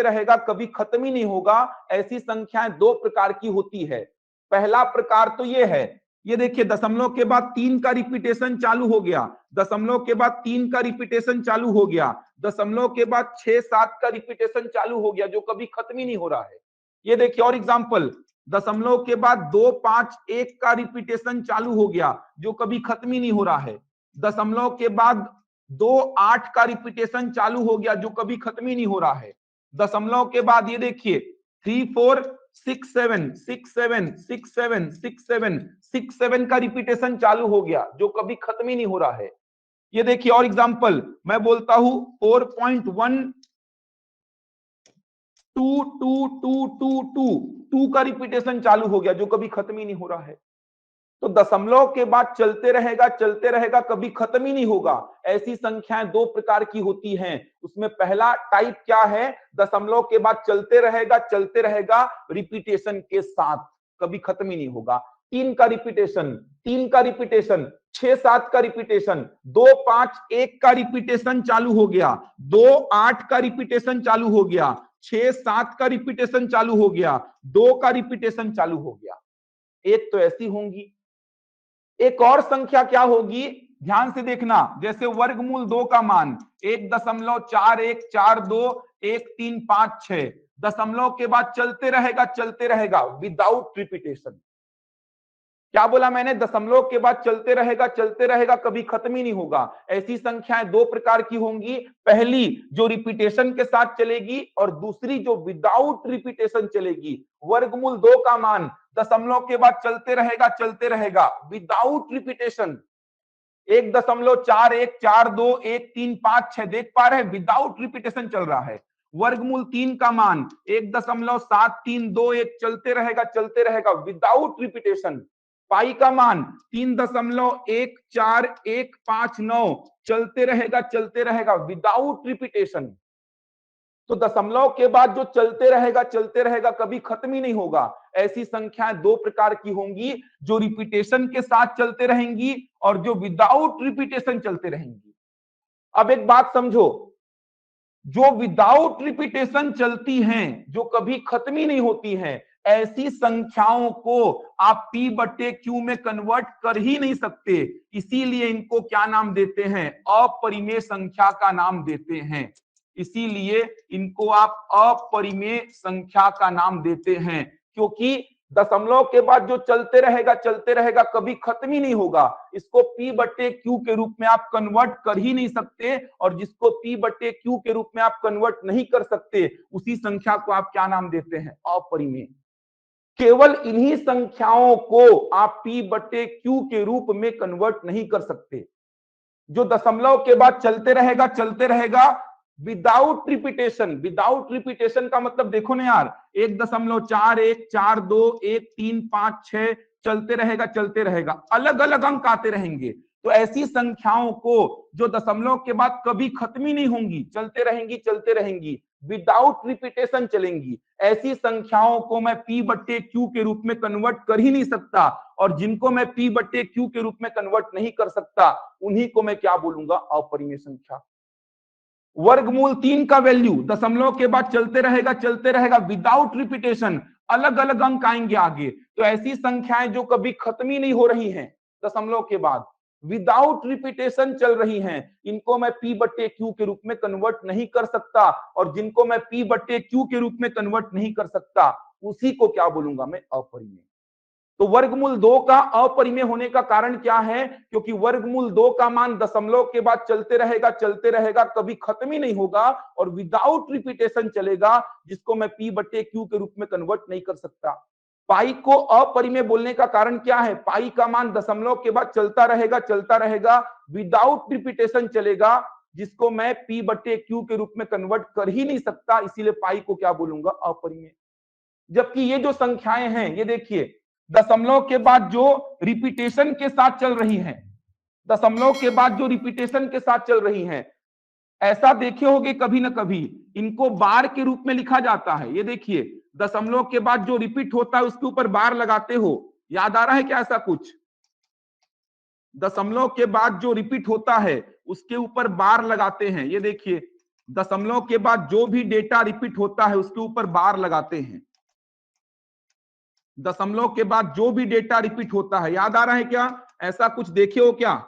रहेगा, कभी खत्म ही नहीं होगा। ऐसी संख्याएं दो प्रकार की होती है। पहला प्रकार तो ये है, ये देखिए दशमलव के बाद 3 का रिपीटेशन चालू हो गया, दशमलव के बाद 3 का रिपीटेशन चालू हो गया, दशमलव के बाद 6 7 का रिपीटेशन चालू हो गया, जो कभी खत्म ही नहीं हो रहा है। ये देखिए और एग्जांपल, दशमलव के बाद 2 5 1 का रिपीटेशन चालू हो गया, जो कभी खत्म ही नहीं हो रहा है। दशमलव के बाद 2 8 का रिपीटेशन चालू हो गया, जो कभी खत्म ही नहीं हो रहा है। दशमलव के बाद ये देखिए 3 4 6 7 6 7 6 7 6 7 6 7 का रिपीटेशन चालू हो गया, जो कभी खत्म ही नहीं हो रहा है। ये देखिए और एग्जांपल मैं बोलता हूं 4.1 two two two two two two का रिपीटेशन चालू हो गया जो कभी खत्म ही नहीं हो रहा है। तो दशमलव के बाद चलते रहेगा, कभी खत्म ही नहीं होगा। ऐसी संख्याएं दो प्रकार की होती हैं। उसमें पहला टाइप क्या है, दशमलव के बाद चलते रहेगा रिपीटेशन के साथ, कभी खत्म ही नहीं होगा। तीन का रिपीटेशन, 6-7 का रिपीटेशन, 2-5-1 का रिपीटेशन चालू हो गया, 2-8 का रिपीटेशन चालू हो गया, 6-7 का रिपीटेशन चालू हो गया, 2 का रिपीटेशन चालू हो गया। एक तो ऐसी होंगी। एक और संख्या क्या होगी, ध्यान से देखना, जैसे वर्गमूल 2 का मान 1.41421356, दशमलव के बाद चलते रहेगा विदाउट रिपीटेशन। क्या बोला मैंने, दशमलव के बाद चलते रहेगा, कभी खत्म ही नहीं होगा। ऐसी संख्याएं दो प्रकार की होंगी, पहली जो रिपीटेशन के साथ चलेगी और दूसरी जो विदाउट रिपीटेशन चलेगी। वर्गमूल 2 का मान दशमलव के बाद चलते रहेगा विदाउट रिपीटेशन। 1.41421356 देख पा रहे हैं, विदाउट रिपीटेशन चल रहा है। वर्गमूल 3 का मान 1.7321 चलते रहेगा विदाउट रिपीटेशन। पाई का मान 3.14159 चलते रहेगा विदाउट रिपीटेशन। तो दशमलव के बाद जो चलते रहेगा, कभी खत्म ही नहीं होगा। ऐसी संख्याएं दो प्रकार की होंगी, जो रिपीटेशन के साथ चलते रहेंगी और जो विदाउट रिपीटेशन चलते रहेंगी। अब एक बात समझो, जो विदाउट रिपीटेशन चलती हैं, जो कभी खत्म ही नहीं होती हैं, ऐसी संख्याओं को आप P/Q में कन्वर्ट कर ही नहीं सकते। इसीलिए इनको क्या नाम देते हैं, अपरिमेय संख्या का नाम देते हैं। इसीलिए इनको आप अपरिमेय संख्या का नाम देते हैं, क्योंकि दशमलव के बाद जो चलते रहेगा, कभी खत्म ही नहीं होगा। इसको P/Q के रूप में आप कन्वर्ट कर ही नहीं सकते, और जिसको P/Q के रूप में आप कन्वर्ट नहीं कर सकते, उसी संख्या को आप क्या नाम देते हैं, अपरिमेय। केवल इन्हीं संख्याओं को आप P/Q के रूप में कन्वर्ट नहीं कर सकते, जो दशमलव के बाद चलते रहेगा विदाउट रिपीटेशन का मतलब देखो ना यार, 1.41421356 चलते रहेगा, अलग अलग अंक आते रहेंगे। तो ऐसी संख्याओं को जो दशमलव के बाद कभी खत्म ही नहीं होंगी, चलते रहेंगी विदाउट रिपीटेशन चलेंगी, ऐसी संख्याओं को मैं P/Q के रूप में कन्वर्ट कर ही नहीं सकता। और जिनको मैं P/Q के रूप में कन्वर्ट नहीं कर सकता, उन्हीं को मैं क्या बोलूंगा, अपरिमेय संख्या। वर्गमूल 3 का वैल्यू दशमलव के बाद चलते रहेगा विदाउट रिपीटेशन, अलग अलग अंक आएंगे आगे। तो ऐसी संख्याएं जो कभी खत्म ही नहीं हो रही हैं, दशमलव के बाद विदाउट रिपीटेशन चल रही हैं, इनको मैं P/Q के रूप में कन्वर्ट नहीं कर सकता। और जिनको मैं P/Q के रूप में कन्वर्ट नहीं कर सकता, उसी को क्या बोलूंगा मैं, अपरिमेय। तो वर्गमूल 2 का अपरिमेय होने का कारण क्या है, क्योंकि वर्गमूल 2 का मान दशमलव के बाद चलते रहेगा, कभी खत्म ही नहीं होगा और विदाउट रिपीटेशन चलेगा, जिसको मैं P/Q के रूप में कन्वर्ट नहीं कर सकता। पाई को अपरिमेय बोलने का कारण क्या है, पाई का मान दशमलव के बाद चलता रहेगा विदाउट रिपीटेशन चलेगा, जिसको मैं P/Q के रूप में कन्वर्ट कर ही नहीं सकता, इसीलिए पाई को क्या बोलूंगा, अपरिमेय। जबकि ये जो संख्याएं हैं, ये देखिए, दशमलव के बाद जो रिपीटेशन के साथ चल रही हैं, दशमलव के बाद जो रिपीटेशन के साथ चल रही हैं, ऐसा देखे होगे कभी ना कभी, इनको बार के रूप में लिखा जाता है। ये देखिए, दशमलव के बाद जो रिपीट होता है उसके ऊपर बार लगाते हो, याद आ रहा है क्या ऐसा कुछ? दशमलव के बाद जो रिपीट होता है उसके ऊपर बार लगाते हैं। ये देखिए, दशमलव के बाद जो भी डेटा रिपीट होता है उसके ऊपर बार लगाते हैं। दशमलव के बाद जो भी डेटा रिपीट होता है, याद आ रहा है क्या, ऐसा कुछ देखे हो क्या?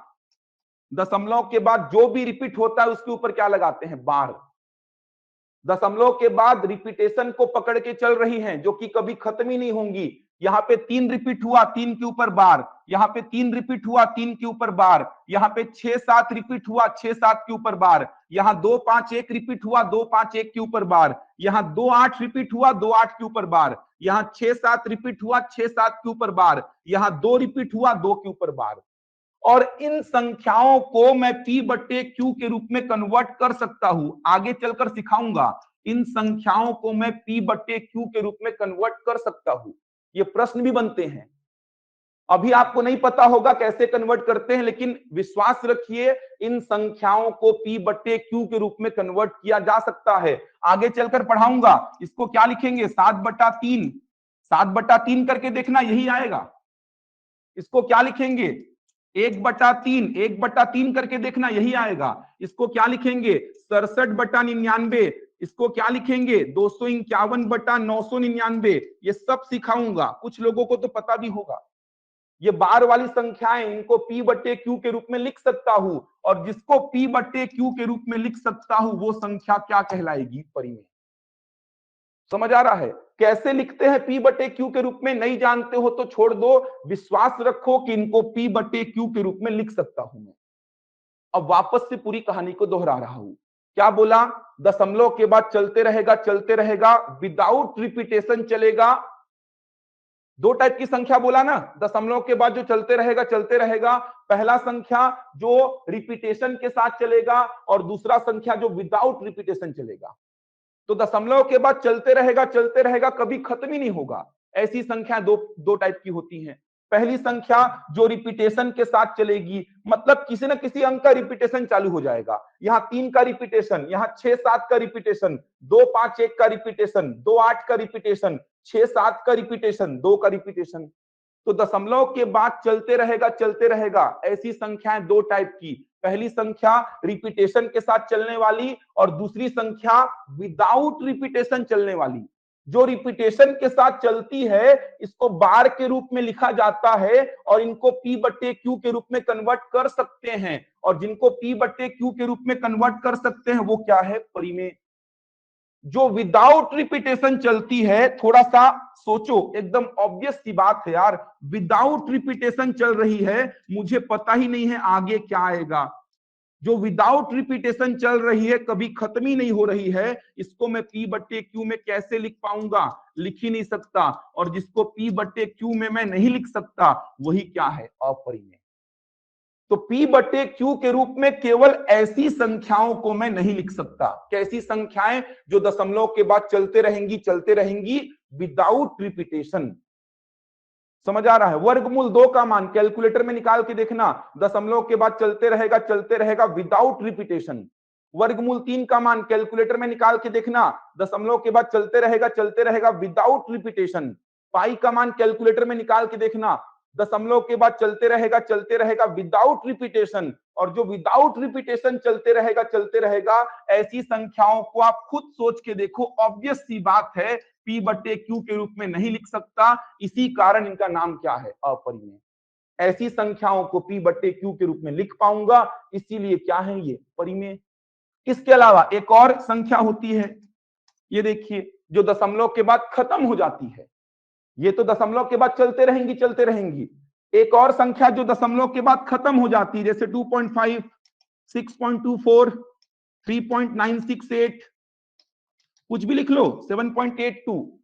दशमलव के बाद जो भी रिपीट होता है उसके ऊपर क्या लगाते हैं, बार। दशमलव के बाद रिपीटेशन को पकड़ के चल रही हैं, जो कि कभी खत्म ही नहीं होंगी। यहाँ पे 3 रिपीट हुआ, 3 के ऊपर बार, यहाँ पे 3 रिपीट हुआ, 3 के ऊपर बार, यहाँ पे 6-7 रिपीट हुआ, 6-7 के ऊपर बार, यहाँ 2-5-1 रिपीट हुआ, 2-5-1 के ऊपर बार, यहाँ 2-8 रिपीट हुआ, 2-8 के ऊपर बार, यहाँ 6-7 रिपीट हुआ, 6-7 के ऊपर बार, यहाँ 2 रिपीट हुआ, 2 के ऊपर बार। और इन संख्याओं को मैं P बटे Q के रूप में कन्वर्ट कर सकता हूं। आगे चलकर सिखाऊंगा इन संख्याओं को मैं P बटे Q के रूप में कन्वर्ट कर सकता हूं। ये प्रश्न भी बनते हैं। अभी आपको नहीं पता होगा कैसे कन्वर्ट करते हैं, लेकिन विश्वास रखिए इन संख्याओं को P बटे Q के रूप में कन्वर्ट किया जा सकता है। आगे चलकर पढ़ाऊंगा। इसको क्या लिखेंगे? 7/3। 7/3 करके देखना, यही आएगा। इसको क्या लिखेंगे? 1/3। 1/3 करके देखना, यही आएगा। इसको क्या लिखेंगे? 67/99। इसको क्या लिखेंगे? 251/999। ये सब सिखाऊंगा। कुछ लोगों को तो पता भी होगा। ये बार वाली संख्याएं, इनको P बटे Q के रूप में लिख सकता हूं, और जिसको P बटे Q के रूप में लिख सकता हूं वो संख्या क्या कहलाएगी? परिमेय। समझ आ रहा है? कैसे लिखते हैं P बटे Q के रूप में? नहीं जानते हो तो छोड़ दो, विश्वास रखो कि इनको P बटे Q के रूप में लिख सकता हूं मैं। अब वापस से पूरी कहानी को दोहरा रहा हूं। क्या बोला? दशमलव के बाद चलते रहेगा, चलते रहेगा, विदाउट रिपीटेशन चलेगा। दो टाइप की संख्या बोला ना, दशमलव के बाद जो चलते रहेगा, चलते रहेगा। पहला संख्या जो रिपीटेशन के साथ चलेगा, और दूसरा संख्या जो विदाउट रिपीटेशन चलेगा। तो दशमलव के बाद चलते रहेगा, चलते रहेगा, कभी खत्म ही नहीं होगा। ऐसी संख्या दो दो टाइप की होती हैं। पहली संख्या जो रिपीटेशन के साथ चलेगी, मतलब किसी ना किसी अंक का रिपीटेशन चालू हो जाएगा। यहाँ 3 का रिपीटेशन, यहाँ 6 7 का रिपीटेशन, 2 5 1 का रिपीटेशन, 2 8 का रिपीटेशन, 6 7 का रिपीटेशन, 2 का रिपीटेशन। तो दशमलव के बाद चलते रहेगा, चलते रहेगा। ऐसी संख्याएं दो टाइप की। पहली संख्या रिपीटेशन के साथ चलने वाली, और दूसरी संख्या विदाउट रिपीटेशन चलने वाली। जो रिपीटेशन के साथ चलती है इसको बार के रूप में लिखा जाता है, और इनको P बटे Q के रूप में कन्वर्ट कर सकते हैं। और जिनको P बटे Q के रूप में कन्वर्ट कर सकते हैं वो क्या है? परिमेय। जो विदाउट रिपीटेशन चलती है, थोड़ा सा सोचो, एकदम ऑब्वियस सी बात है यार। विदाउट रिपीटेशन चल रही है, मुझे पता ही नहीं है आगे क्या आएगा। जो विदाउट रिपीटेशन चल रही है, कभी खत्म ही नहीं हो रही है, इसको मैं P बटे Q में कैसे लिख पाऊंगा? लिख ही नहीं सकता। और जिसको P बटे Q में मैं नहीं लिख सकता, वही क्या है? अपरिमेय। तो P बटे Q के रूप में केवल ऐसी संख्याओं को मैं नहीं लिख सकता। कैसी संख्याएं? जो दशमलव के बाद चलते रहेंगी, चलते रहेंगी, विदाउट रिपीटेशन। समझ आ रहा है? वर्गमूल 2 का मान कैलकुलेटर में निकाल के देखना, दशमलव के बाद चलते रहेगा, चलते रहेगा, विदाउट रिपीटेशन। वर्गमूल 3 का मान कैलकुलेटर में निकाल के देखना, दशमलव के बाद चलते रहेगा, चलते रहेगा, विदाउट रिपीटेशन। पाई का मान कैलकुलेटर में निकाल के देखना, दशमलव के बाद चलते रहेगा, विदाउट रिपीटेशन। और जो विदाउट रिपीटेशन चलते रहेगा, चलते रहेगा, ऐसी संख्याओं को आप खुद सोच के देखो, ऑब्वियस सी बात है P बटे Q के रूप में नहीं लिख सकता। इसी कारण इनका नाम क्या है? अपरिमेय। ऐसी संख्याओं को P बटे Q के रूप में लिख पाऊंगा, इसीलिए क्या है ये? परिमेय। इसके अलावा एक और संख्या होती है, ये देखिए, जो दशमलव के बाद खत्म हो जाती है। ये तो दशमलव के बाद चलते रहेंगी, चलते रहेंगी। एक और संख्या जो दशमलव के बाद खत्म हो जाती है, जैसे 2.5, 6.24, 3.968, कुछ भी लिख लो, 7.82।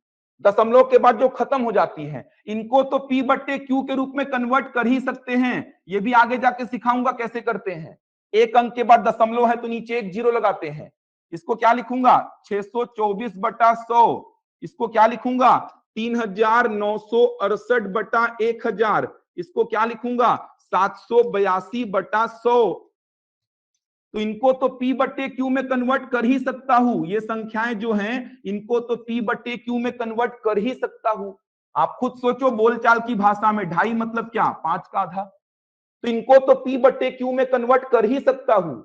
दशमलव के बाद जो खत्म हो जाती हैं, इनको तो P बट्टे Q के रूप में कन्वर्ट कर ही सकते हैं। ये भी आगे जाके सिखाऊंगा कैसे करते हैं। एक अंक के बाद दशमलव है तो नीचे एक जीरो लगाते हैं। इसको क्या लिखूंगा? 624/100। इसको क्या लिखूंगा? 3968/1000। इसको क्या लिखूंगा? 782/100। तो इनको तो P बट्टे Q में कन्वर्ट कर ही सकता हूं। ये संख्याएं जो हैं, इनको तो P बट्टे Q में कन्वर्ट कर ही सकता हूं। आप खुद सोचो, बोलचाल की भाषा में 2.5 मतलब क्या? 5 का आधा। तो इनको तो P बट्टे Q में कन्वर्ट कर ही सकता हूं।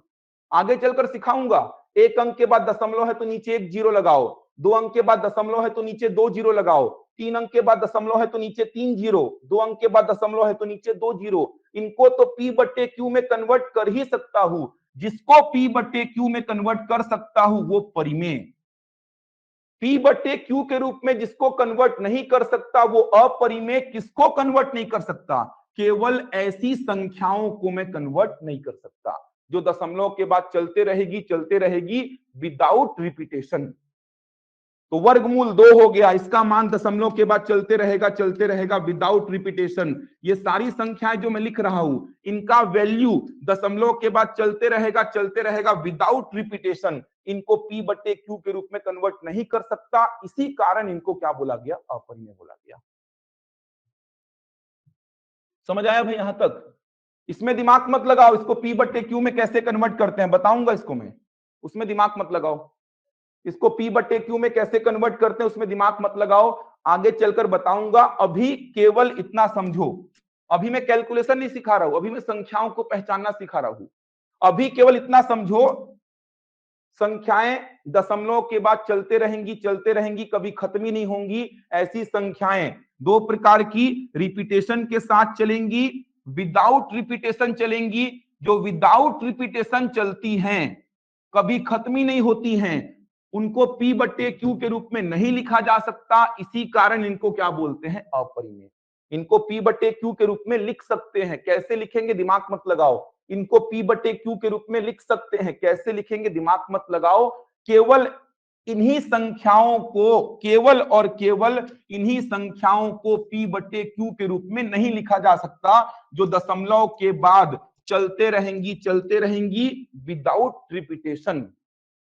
आगे चलकर सिखाऊंगा। एक अंक के बाद दशमलव है तो नीचे एक जीरो लगाओ, 2 अंक के बाद दशमलव है तो नीचे 2 जीरो लगाओ, 3 अंक के बाद दशमलव है तो नीचे 3 जीरो, 2 अंक के बाद दशमलव है तो नीचे 2 जीरो। इनको तो P बट्टे Q में कन्वर्ट कर ही सकता हूं। जिसको P बट्टे Q में कन्वर्ट कर सकता हूं वो परिमेय। P बट्टे Q के रूप में जिसको कन्वर्ट नहीं कर सकता वो अपरिमेय। किसको कन्वर्ट नहीं कर सकता? केवल ऐसी संख्याओं को मैं कन्वर्ट नहीं कर सकता जो दशमलव के बाद चलते रहेगी, चलते रहेगी, विदाउट रिपीटेशन। तो वर्गमूल 2 हो गया, इसका मान दशमलव के बाद चलते रहेगा विदाउट रिपीटेशन। ये सारी संख्याएं जो मैं लिख रहा हूं, इनका वैल्यू दशमलव के बाद चलते रहेगा विदाउट रिपीटेशन। इनको P बटे Q के रूप में कन्वर्ट नहीं कर सकता, इसी कारण इनको क्या बोला गया, अपरिमेय बोला गया। समझ आया भाई यहां तक? इसमें दिमाग मत लगाओ, इसको P बटे Q में कैसे कन्वर्ट करते हैं बताऊंगा इसको मैं, उसमें दिमाग मत लगाओ। इसको P बटे Q में कैसे कन्वर्ट करते हैं उसमें दिमाग मत लगाओ, आगे चलकर बताऊंगा। अभी केवल इतना समझो, अभी मैं कैलकुलेशन नहीं सिखा रहा हूं, अभी मैं संख्याओं को पहचानना सिखा रहा हूं। अभी केवल इतना समझो, संख्याएं दशमलव के बाद चलते रहेंगी, कभी खत्म ही नहीं होंगी। ऐसी संख्याएं दो प्रकार की, रिपीटेशन के साथ चलेंगी, विदाउट रिपीटेशन चलेंगी। जो विदाउट रिपीटेशन चलती हैं, कभी खत्म ही नहीं होती हैं, उनको P बटे Q के रूप में नहीं लिखा जा सकता, इसी कारण इनको क्या बोलते हैं, अपरिमेय। इनको P बटे Q के रूप में लिख सकते हैं, कैसे लिखेंगे दिमाग मत लगाओ। इनको P बटे Q के रूप में लिख सकते हैं, कैसे लिखेंगे दिमाग मत लगाओ। केवल इन्हीं संख्याओं को, केवल और केवल इन्हीं संख्याओं को P बटे Q के रूप में नहीं लिखा जा सकता, जो दशमलव के बाद चलते रहेंगी विदाउट रिपीटेशन।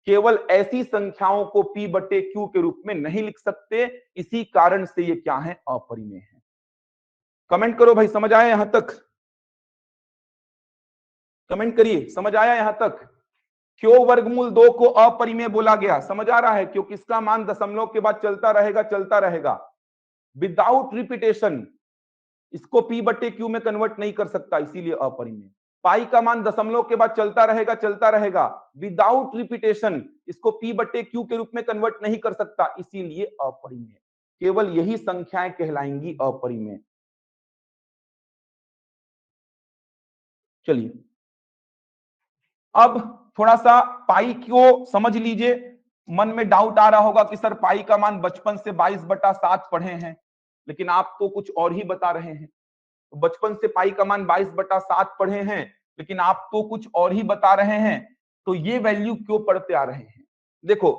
केवल ऐसी संख्याओं को P बटे Q के रूप में नहीं लिख सकते, इसी कारण से ये क्या है, अपरिमेय है। कमेंट करो भाई, समझ आया यहां तक? कमेंट करिए, समझ आया यहां तक? क्यों वर्गमूल 2 को अपरिमेय बोला गया, समझ आ रहा है? क्योंकि इसका मान दशमलव के बाद चलता रहेगा विदाउट रिपीटेशन। इसको P बटे Q में कन्वर्ट नहीं कर सकता, इसीलिए अपरिमेय। पाई का मान दशमलव के बाद चलता रहेगा विदाउट रिपीटेशन। इसको P बटे Q के रूप में कन्वर्ट नहीं कर सकता, इसीलिए अपरिमेय। केवल यही संख्याएं कहलाएंगी अपरिमेय। चलिए अब थोड़ा सा पाई को समझ लीजिए। मन में डाउट आ रहा होगा कि सर पाई का मान बचपन से 22/7 पढ़े हैं, लेकिन आप तो कुछ और ही बता रहे हैं। बचपन से पाई का मान 22/7 पढ़े हैं, लेकिन आप तो कुछ और ही बता रहे हैं, तो ये वैल्यू क्यों पढ़ते आ रहे हैं? देखो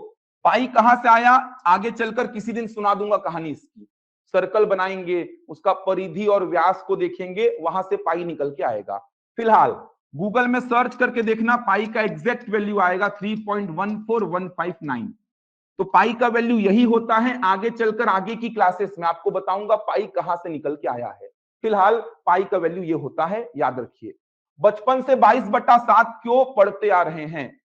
पाई कहां से आया, आगे चलकर किसी दिन सुना दूंगा कहानी इसकी। सर्कल बनाएंगे, उसका परिधि और व्यास को देखेंगे, वहां से पाई निकल के आएगा। फिलहाल गूगल में सर्च करके देखना, पाई का एग्जैक्ट वैल्यू आएगा 3.14159। तो पाई का वैल्यू यही होता है। आगे चलकर आगे की क्लासेस में आपको बताऊंगा पाई कहां से निकल के आया है। फिलहाल पाई का वैल्यू ये होता है, याद रखिए। बचपन से 22/7 क्यों पढ़ते आ रहे हैं?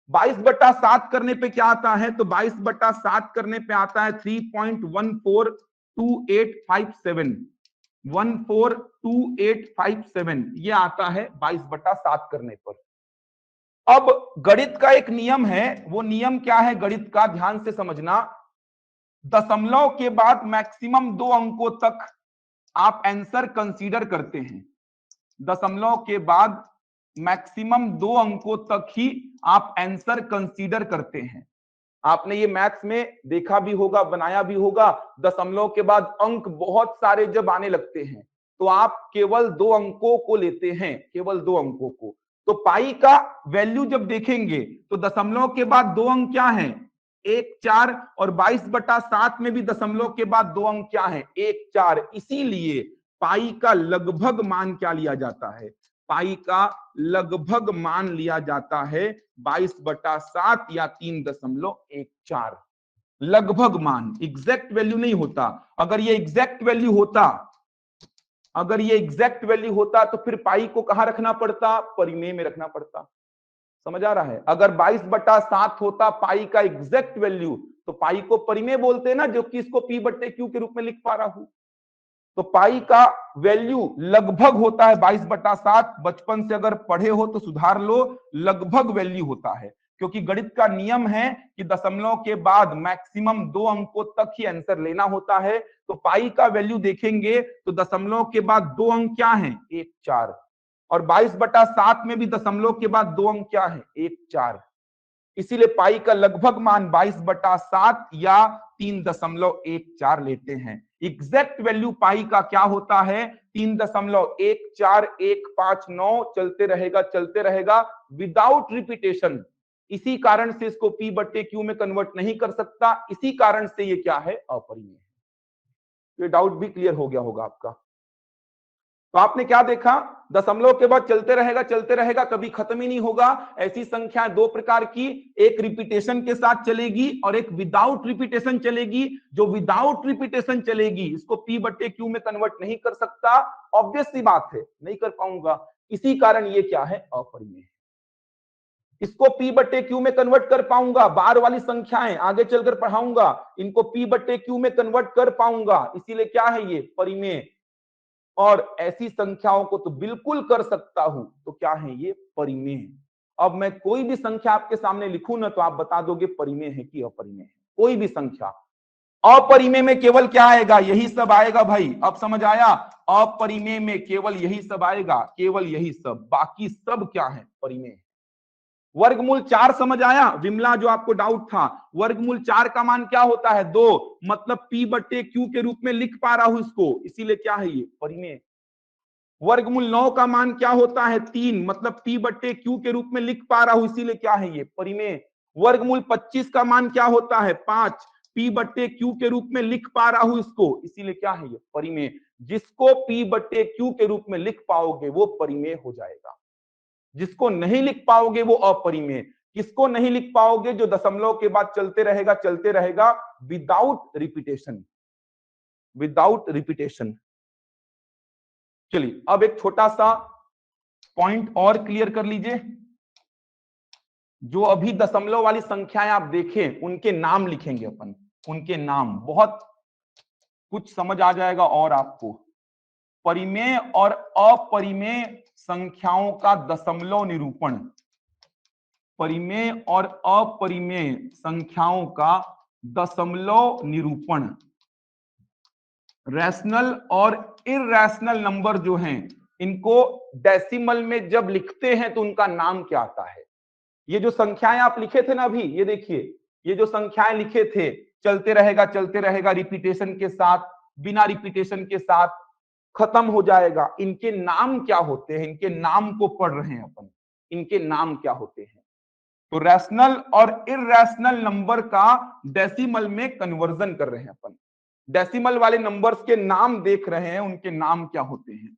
22/7 करने पे क्या आता है, तो 22/7 करने पे आता है 3.142857, 142857 ये आता है 22/7 करने पर। अब गणित का एक नियम है, वो नियम क्या है गणित का, ध्यान से समझना। दशमलव के बाद मैक्सिमम 2 अंकों तक आप आंसर कंसीडर करते हैं। दशमलव के बाद मैक्सिमम 2 अंकों तक ही आप आंसर कंसीडर करते हैं। आपने ये मैथ्स में देखा भी होगा, बनाया भी होगा। दशमलव के बाद अंक बहुत सारे जब आने लगते हैं, तो आप केवल 2 अंकों को लेते हैं, केवल 2 अंकों को। तो पाई का वैल्यू जब देखेंगे तो दशमलव के बाद 2 अंक क्या हैं, 1 4, और 22/7 में भी दशमलव के बाद 2 अंक क्या हैं, 1 4। इसीलिए पाई का लगभग मान क्या लिया जाता है, पाई का लगभग मान लिया जाता है 22/7 या 3.14। लगभग मान, एग्जैक्ट वैल्यू नहीं होता। अगर ये एग्जैक्ट वैल्यू होता, अगर ये एग्जैक्ट वैल्यू होता तो फिर पाई को कहां रखना पड़ता, परिमेय में रखना पड़ता। समझ आ रहा है? अगर 22/7 होता पाई का एग्जैक्ट वैल्यू, तो पाई को परिमेय बोलते हैं ना, जो कि इसको P बटे Q के रूप में लिख पा रहा हूं। तो पाई का वैल्यू लगभग होता है 22/7। बचपन से अगर पढ़े हो तो सुधार लो, लगभग वैल्यू होता है, क्योंकि गणित का नियम है कि दशमलव के बाद मैक्सिमम 2 अंकों तक ही आंसर लेना होता है। तो पाई का वैल्यू देखेंगे तो दशमलव के बाद 2 अंक क्या हैं, 1 4, और 22/7 में भी दशमलव के बाद 2 अंक क्या है, 1 4। इसीलिए पाई का लगभग मान 22/7 या 3.14 लेते हैं। एग्जैक्ट वैल्यू पाई का क्या होता है, 3.14159। चलते रहेगा विदाउट रिपीटेशन। इसी कारण से इसको P बट्टे Q में कन्वर्ट नहीं कर सकता, इसी कारण से ये क्या है, अपरिमेय है। ये डाउट भी क्लियर हो गया होगा आपका। तो आपने क्या देखा, दशमलव के बाद चलते रहेगा, कभी खत्म ही नहीं होगा। ऐसी संख्या दो प्रकार की, एक रिपीटेशन के साथ चलेगी और एक विदाउट रिपीटेशन चलेगी। जो विदाउट रिपीटेशन चलेगी इसको P बट्टे Q में कन्वर्ट नहीं कर सकता, ऑब्वियस सी बात है, नहीं कर पाऊंगा, इसी कारण ये क्या है, अपरिमेय है। इसको P बट्टे Q में कन्वर्ट कर पाऊंगा, बार वाली संख्याएं आगे चलकर पढ़ाऊंगा, इनको P बट्टे Q में कन्वर्ट कर पाऊंगा, इसीलिए क्या है ये, परिमेय। और ऐसी संख्याओं को तो बिल्कुल कर सकता हूं, तो क्या है ये, परिमेय। अब मैं कोई भी संख्या आपके सामने लिखूं ना, तो आप बता दोगे परिमेय है कि अपरिमेय है। कोई भी संख्या, अपरिमेय में केवल क्या आएगा, यही सब आएगा भाई। अब समझ आया, अपरिमेय में केवल यही सब आएगा, केवल यही सब, बाकी सब क्या है, परिमेय। वर्गमूल 4 समझ आया, विमला, जो आपको डाउट था, वर्गमूल 4 का मान क्या होता है, 2, मतलब P बट्टे Q के रूप में लिख पा रहा हूं इसको, इसीलिए क्या है ये, परिमेय। वर्गमूल 9 का मान क्या होता है, 3, मतलब P बट्टे Q के रूप में लिख पा रहा हूं, इसीलिए क्या है ये, परिमेय। वर्गमूल 25 का मान क्या होता है, 5, P बट्टे Q के रूप में लिख पा रहा हूं इसको, इसीलिए क्या है ये, परिमेय। जिसको P बट्टे Q के रूप में लिख पाओगे वो परिमेय हो जाएगा, जिसको नहीं लिख पाओगे वो अपरिमेय। किसको नहीं लिख पाओगे, जो दशमलव के बाद चलते रहेगा विदाउट रिपीटेशन, विदाउट रिपीटेशन। चलिए अब एक छोटा सा पॉइंट और क्लियर कर लीजिए। जो अभी दशमलव वाली संख्याएं आप देखें, उनके नाम लिखेंगे अपन, उनके नाम, बहुत कुछ समझ आ जाएगा। और आपको परिमेय और अपरिमेय संख्याओं का दशमलव निरूपण, परिमेय और अपरिमेय संख्याओं का दशमलव निरूपण, रैशनल और इरैशनल नंबर जो हैं, इनको डेसिमल में जब लिखते हैं तो उनका नाम क्या आता है। ये जो संख्याएं आप लिखे थे ना अभी, ये देखिए, ये जो संख्याएं लिखे थे, चलते रहेगा रिपीटेशन के साथ, बिना रिपीटेशन के साथ, खत्म हो जाएगा, इनके नाम क्या होते हैं, इनके नाम को पढ़ रहे हैं अपन, इनके नाम क्या होते हैं। तो रैशनल और इरैशनल नंबर का डेसिमल में कन्वर्जन कर रहे हैं अपन, डेसिमल वाले नंबर्स के नाम देख रहे हैं, उनके नाम क्या होते हैं।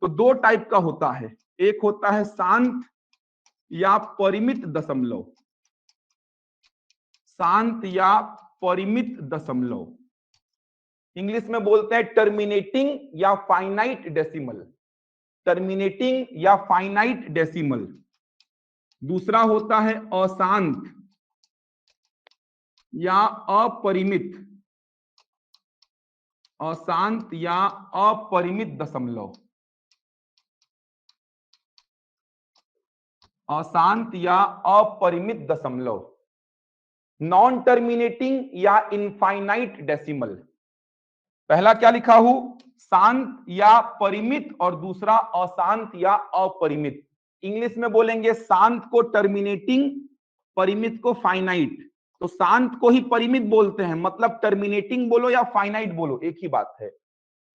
तो दो टाइप का होता है, एक होता है शांत या परिमित दशमलव, शांत या परिमित दशमलव, इंग्लिश में बोलते हैं टर्मिनेटिंग या फाइनाइट डेसिमल, टर्मिनेटिंग या फाइनाइट डेसिमल। दूसरा होता है अशांत या अपरिमित, अशांत या अपरिमित दशमलव, अशांत या अपरिमित दशमलव। नॉन टर्मिनेटिंग या इनफाइनाइट डेसिमल, पहला क्या लिखा हूं, शांत या परिमित, और दूसरा अशांत या अपरिमित। इंग्लिश में बोलेंगे शांत को टर्मिनेटिंग, परिमित को फाइनाइट। तो शांत को ही परिमित बोलते हैं, मतलब टर्मिनेटिंग बोलो या फाइनाइट बोलो एक ही बात है।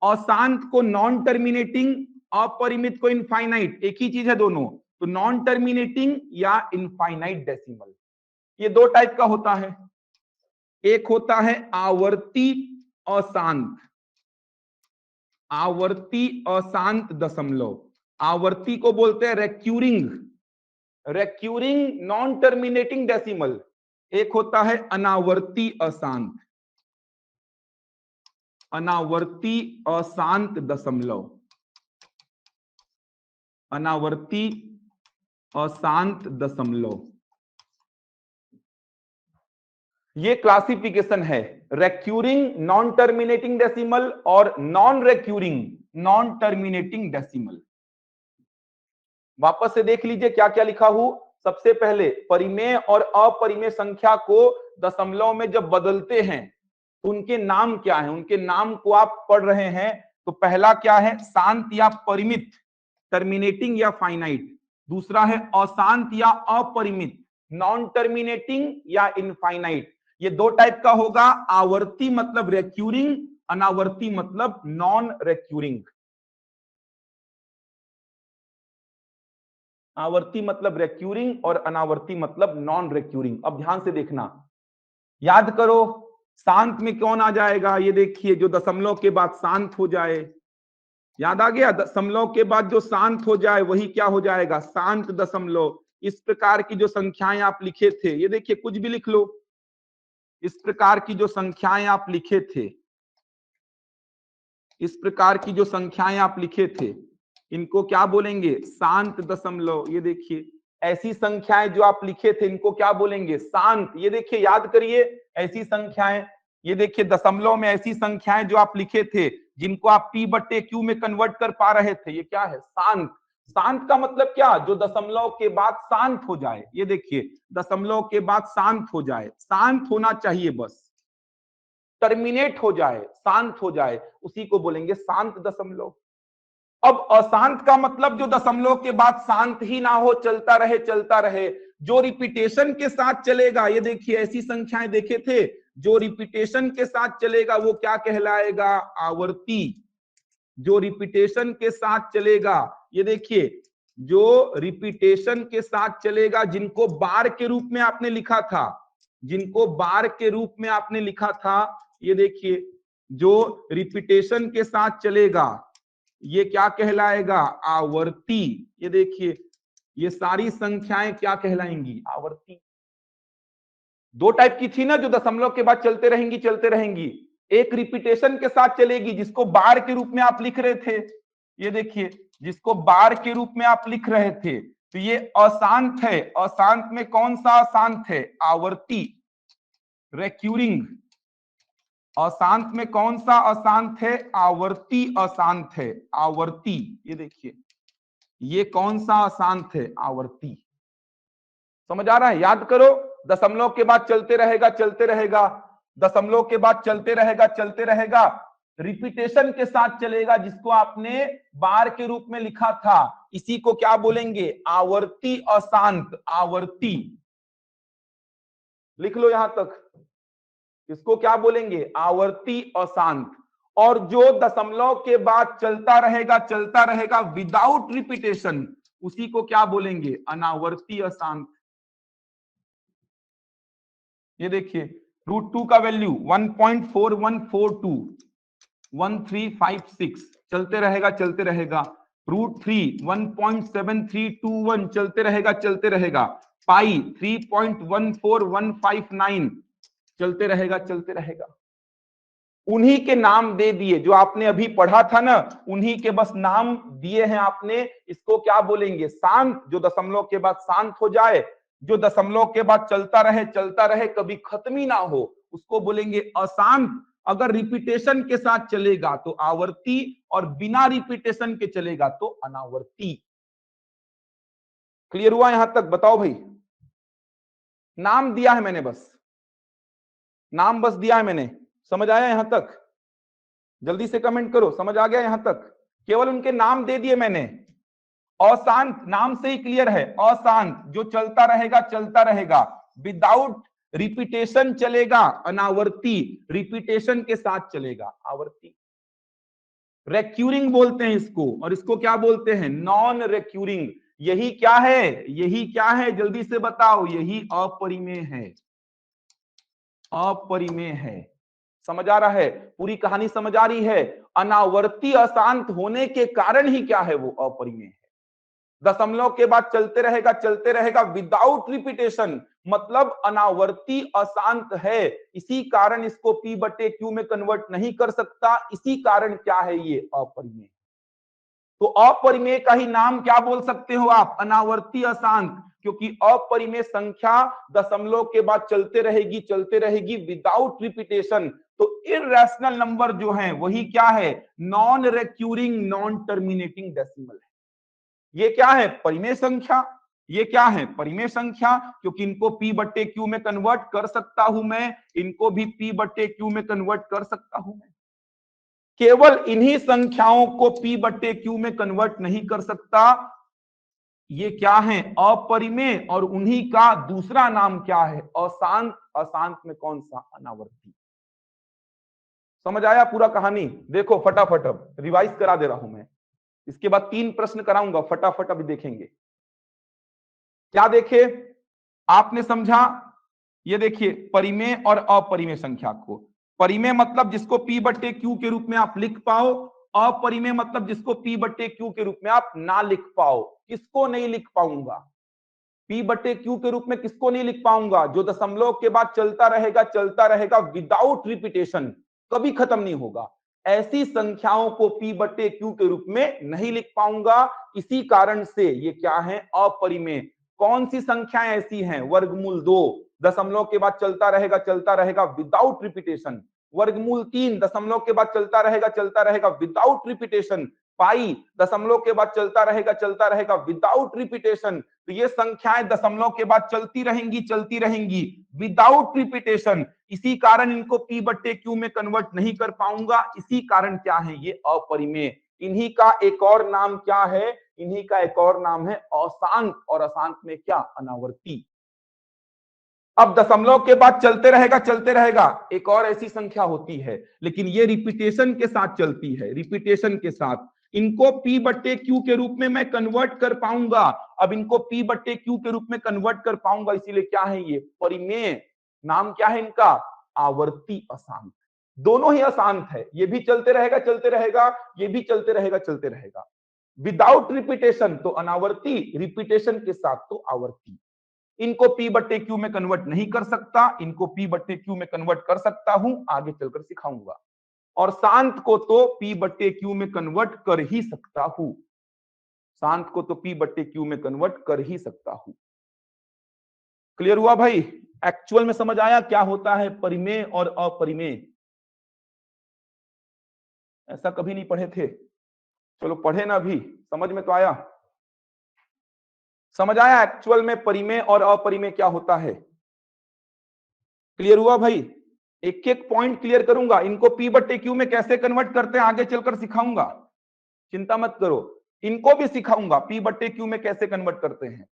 अशांत को नॉन टर्मिनेटिंग, अपरिमित को इनफाइनाइट, एक ही चीज है दोनों। तो नॉन टर्मिनेटिंग या इनफाइनाइट डेसिमल, ये दो टाइप का होता है। एक होता है आवर्ती अशांत, आवर्ती अशांत दशमलव, आवर्ती को बोलते हैं रेक्यूरिंग, रेक्यूरिंग नॉन टर्मिनेटिंग डेसिमल। एक होता है अनावर्ती अशांत, अनावर्ती अशांत दशमलव, अनावर्ती अशांत दशमलव। ये क्लासिफिकेशन है, रेक्यूरिंग नॉन टर्मिनेटिंग डेसिमल और नॉन रेक्यूरिंग नॉन टर्मिनेटिंग डेसिमल। वापस से देख लीजिए क्या क्या लिखा हूं। सबसे पहले परिमेय और अपरिमेय संख्या को दशमलव में जब बदलते हैं तो उनके नाम क्या है, उनके नाम को आप पढ़ रहे हैं। तो पहला क्या है, शांत या परिमित, टर्मिनेटिंग या फाइनाइट। दूसरा है अशांत या अपरिमित, नॉन टर्मिनेटिंग या इनफाइनाइट। ये दो टाइप का होगा, आवर्ती मतलब रेक्यूरिंग, अनावर्ती मतलब नॉन रेक्यूरिंग। आवर्ती मतलब रेक्यूरिंग और अनावर्ती मतलब नॉन रेक्यूरिंग। अब ध्यान से देखना, याद करो शांत में कौन आ जाएगा, ये देखिए जो दशमलव के बाद शांत हो जाए, याद आ गया, दशमलव के बाद जो शांत हो जाए वही क्या हो जाएगा, शांत दशमलव। इस प्रकार की जो संख्याएं आप लिखे थे, ये देखिए कुछ भी लिख लो, इस प्रकार की जो संख्याएं आप लिखे थे, इस प्रकार की जो संख्याएं आप लिखे थे, इनको क्या बोलेंगे, शांत दशमलव। ये देखिए ऐसी संख्याएं जो आप लिखे थे इनको क्या बोलेंगे, शांत। ये देखिए याद करिए ऐसी संख्याएं, ये देखिए दशमलव में ऐसी संख्याएं जो आप लिखे थे जिनको आप पी बट्टे क्यू में कन्वर्ट कर पा रहे थे, ये क्या है, शांत। शांत का मतलब क्या, जो दशमलव के बाद शांत हो जाए। ये देखिए दशमलव के बाद शांत हो जाए, शांत होना चाहिए, बस टर्मिनेट हो जाए, शांत हो जाए, उसी को बोलेंगे शांत दशमलव। अब अशांत का मतलब जो दशमलव के बाद शांत ही ना हो, चलता रहे चलता रहे, जो रिपीटेशन के साथ चलेगा। ये देखिए ऐसी संख्याएं देखे थे, जो रिपीटेशन के साथ चलेगा वो क्या कहलाएगा, आवर्ती। जो रिपीटेशन के साथ चलेगा, ये देखिए जो रिपीटेशन के साथ चलेगा, जिनको बार के रूप में आपने लिखा था, जिनको बार के रूप में आपने लिखा था, ये देखिए जो रिपीटेशन के साथ चलेगा ये क्या कहलाएगा, आवर्ती। ये देखिए ये सारी संख्याएं क्या कहलाएंगी, आवर्ती। दो टाइप की थी ना, जो दशमलव के बाद चलते रहेंगी चलते रहेंगी, एक रिपीटेशन के साथ चलेगी जिसको बार के रूप में आप लिख रहे थे, ये देखिए जिसको बार के रूप में आप लिख रहे थे, तो ये अशांत है। अशांत में कौन सा अशांत है, आवर्ती, रेक्यूरिंग। अशांत में कौन सा अशांत है, आवर्ती अशांत है, आवर्ती। ये देखिए ये कौन सा अशांत है, आवर्ती। समझ आ रहा है, याद करो दशमलव के बाद चलते रहेगा चलते रहेगा, दशमलव के बाद चलते रहेगा चलते रहेगा, रिपीटेशन के साथ चलेगा जिसको आपने बार के रूप में लिखा था, इसी को क्या बोलेंगे, आवर्ती अशांत, आवर्ती। लिख लो यहां तक, इसको क्या बोलेंगे, आवर्ती अशांत। और जो दशमलव के बाद चलता रहेगा विदाउट रिपीटेशन, उसी को क्या बोलेंगे, अनावर्ती अशांत। ये देखिए √2 का वैल्यू 1.4142 1356 चलते रहेगा, √3 1.7321 चलते रहेगा, पाई 3.14159 चलते रहेगा। उन्हीं के नाम दे दिए जो आपने अभी पढ़ा था ना, उन्हीं के बस नाम दिए हैं आपने। इसको क्या बोलेंगे, शांत, जो दशमलव के बाद शांत हो जाए, जो दशमलव के बाद चलता रहे कभी खत्म ही ना हो, उसको बोलेंगे अशांत। अगर रिपीटेशन के साथ चलेगा तो आवर्ती, और बिना रिपीटेशन के चलेगा तो अनावर्ती। क्लियर हुआ यहां तक, बताओ भाई। नाम दिया है मैंने, बस नाम बस दिया है मैंने, समझ आया यहां तक, जल्दी से कमेंट करो, समझ आ गया यहां तक, केवल उनके नाम दे दिए मैंने। अशांत नाम से ही क्लियर है, अशांत जो चलता रहेगा विदाउट रिपीटेशन चलेगा, अनावर्ती, रिपीटेशन के साथ चलेगा, आवर्ती। रेक्यूरिंग बोलते हैं इसको, और इसको क्या बोलते हैं, नॉन रेक्यूरिंग। यही क्या है जल्दी से बताओ, यही अपरिमेय है, अपरिमेय है। समझ आ रहा है, पूरी कहानी समझ आ रही है। अनावर्ती अशांत होने के कारण ही क्या है, वो अपरिमेय है। दशमलव के बाद चलते रहेगा विदाउट रिपीटेशन, मतलब अनावर्ती अशांत है, इसी कारण इसको पी बटे क्यू में कन्वर्ट नहीं कर सकता, इसी कारण क्या है, ये अपरिमेय। तो अपरिमेय का ही नाम क्या बोल सकते हो आप, अनावर्ती अशांत, क्योंकि अपरिमेय संख्या दशमलव के बाद चलते रहेगी विदाउट रिपीटेशन। तो इररेशनल नंबर जो है वही क्या है, नॉन रेक्यूरिंग नॉन टर्मिनेटिंग डेसिमल है। ये क्या है, परिमेय संख्या, ये क्या है, परिमेय संख्या, क्योंकि इनको पी बट्टे क्यू में कन्वर्ट कर सकता हूं मैं, इनको भी पी बट्टे क्यू में कन्वर्ट कर सकता हूं मैं। केवल इन्हीं संख्याओं को पी बट्टे क्यू में कन्वर्ट नहीं कर सकता, ये क्या है, अपरिमेय, और उन्हीं का दूसरा नाम क्या है, अशांत। अशांत में कौन सा, अनावर्ती। समझ आया पूरा कहानी, देखो फटाफट अब रिवाइज करा दे रहा हूं मैं, इसके बाद 3 प्रश्न कराऊंगा, फटाफट अभी देखेंगे। क्या देखे आपने समझा? ये देखिए परिमेय और अपरिमेय संख्या को, परिमेय मतलब जिसको P बट्टे Q के रूप में आप लिख पाओ, अपरिमेय मतलब जिसको P बट्टे Q के रूप में आप ना लिख पाओ। किसको नहीं लिख पाऊंगा? P बट्टे Q के रूप में किसको नहीं लिख पाऊंगा? जो दशमलव के बाद चलता रहेगा विदाउट रिपीटेशन, कभी खत्म नहीं होगा। ऐसी संख्याओं को P बट्टे Q के रूप में नहीं लिख पाऊंगा। इसी कारण से ये क्या है? अपरिमेय। कौन सी संख्याएं ऐसी हैं? वर्गमूल 2 दशमलव के बाद चलता रहेगा विदाउट रिपीटेशन। वर्गमूल 3 दशमलव के बाद चलता रहेगा विदाउट रिपीटेशन। पाई दशमलव के बाद चलता रहेगा विदाउट रिपीटेशन। तो ये संख्याएं दशमलव के बाद चलती रहेंगी विदाउट रिपीटेशन। इसी कारण इनको P बट्टे Q में कन्वर्ट नहीं कर पाऊंगा। इसी कारण क्या है? ये अपरिमेय। इन्हीं का एक और नाम क्या है? इन्हीं का एक और नाम है अशांत, और अशांत में क्या? अनावर्ती। अब दशमलव के बाद चलते रहेगा एक और ऐसी संख्या होती है, लेकिन ये रिपीटेशन के साथ चलती है, रिपीटेशन के साथ। इनको P बट्टे Q के रूप में मैं कन्वर्ट कर पाऊंगा। अब इनको P बट्टे Q के रूप में कन्वर्ट कर पाऊंगा, इसीलिए क्या है? ये परिमेय। नाम क्या है इनका? आवर्ती अशांत। दोनों ही अशांत है, ये भी चलते रहेगा, ये भी चलते रहेगा। विदाउट रिपीटेशन तो अनावर्ती, रिपीटेशन के साथ तो आवर्ती। इनको P बट्टे Q में कन्वर्ट नहीं कर सकता, इनको P बट्टे Q में कन्वर्ट कर सकता हूं, आगे चलकर सिखाऊंगा। और शांत को तो P बट्टे Q में कन्वर्ट कर ही सकता हूं, शांत को तो P बट्टे Q में कन्वर्ट कर ही सकता हूं। क्लियर हुआ भाई? एक्चुअल में समझ आया क्या होता है परिमेय और अपरिमेय? ऐसा कभी नहीं पढ़े थे? चलो पढ़े ना, अभी समझ में तो आया? समझ आया एक्चुअल में परिमेय और अपरिमेय क्या होता है? क्लियर हुआ भाई? एक एक पॉइंट क्लियर करूंगा। इनको P बट्टे Q में कैसे कन्वर्ट करते हैं आगे चलकर सिखाऊंगा, चिंता मत करो। इनको भी सिखाऊंगा P बट्टे Q में कैसे कन्वर्ट करते हैं।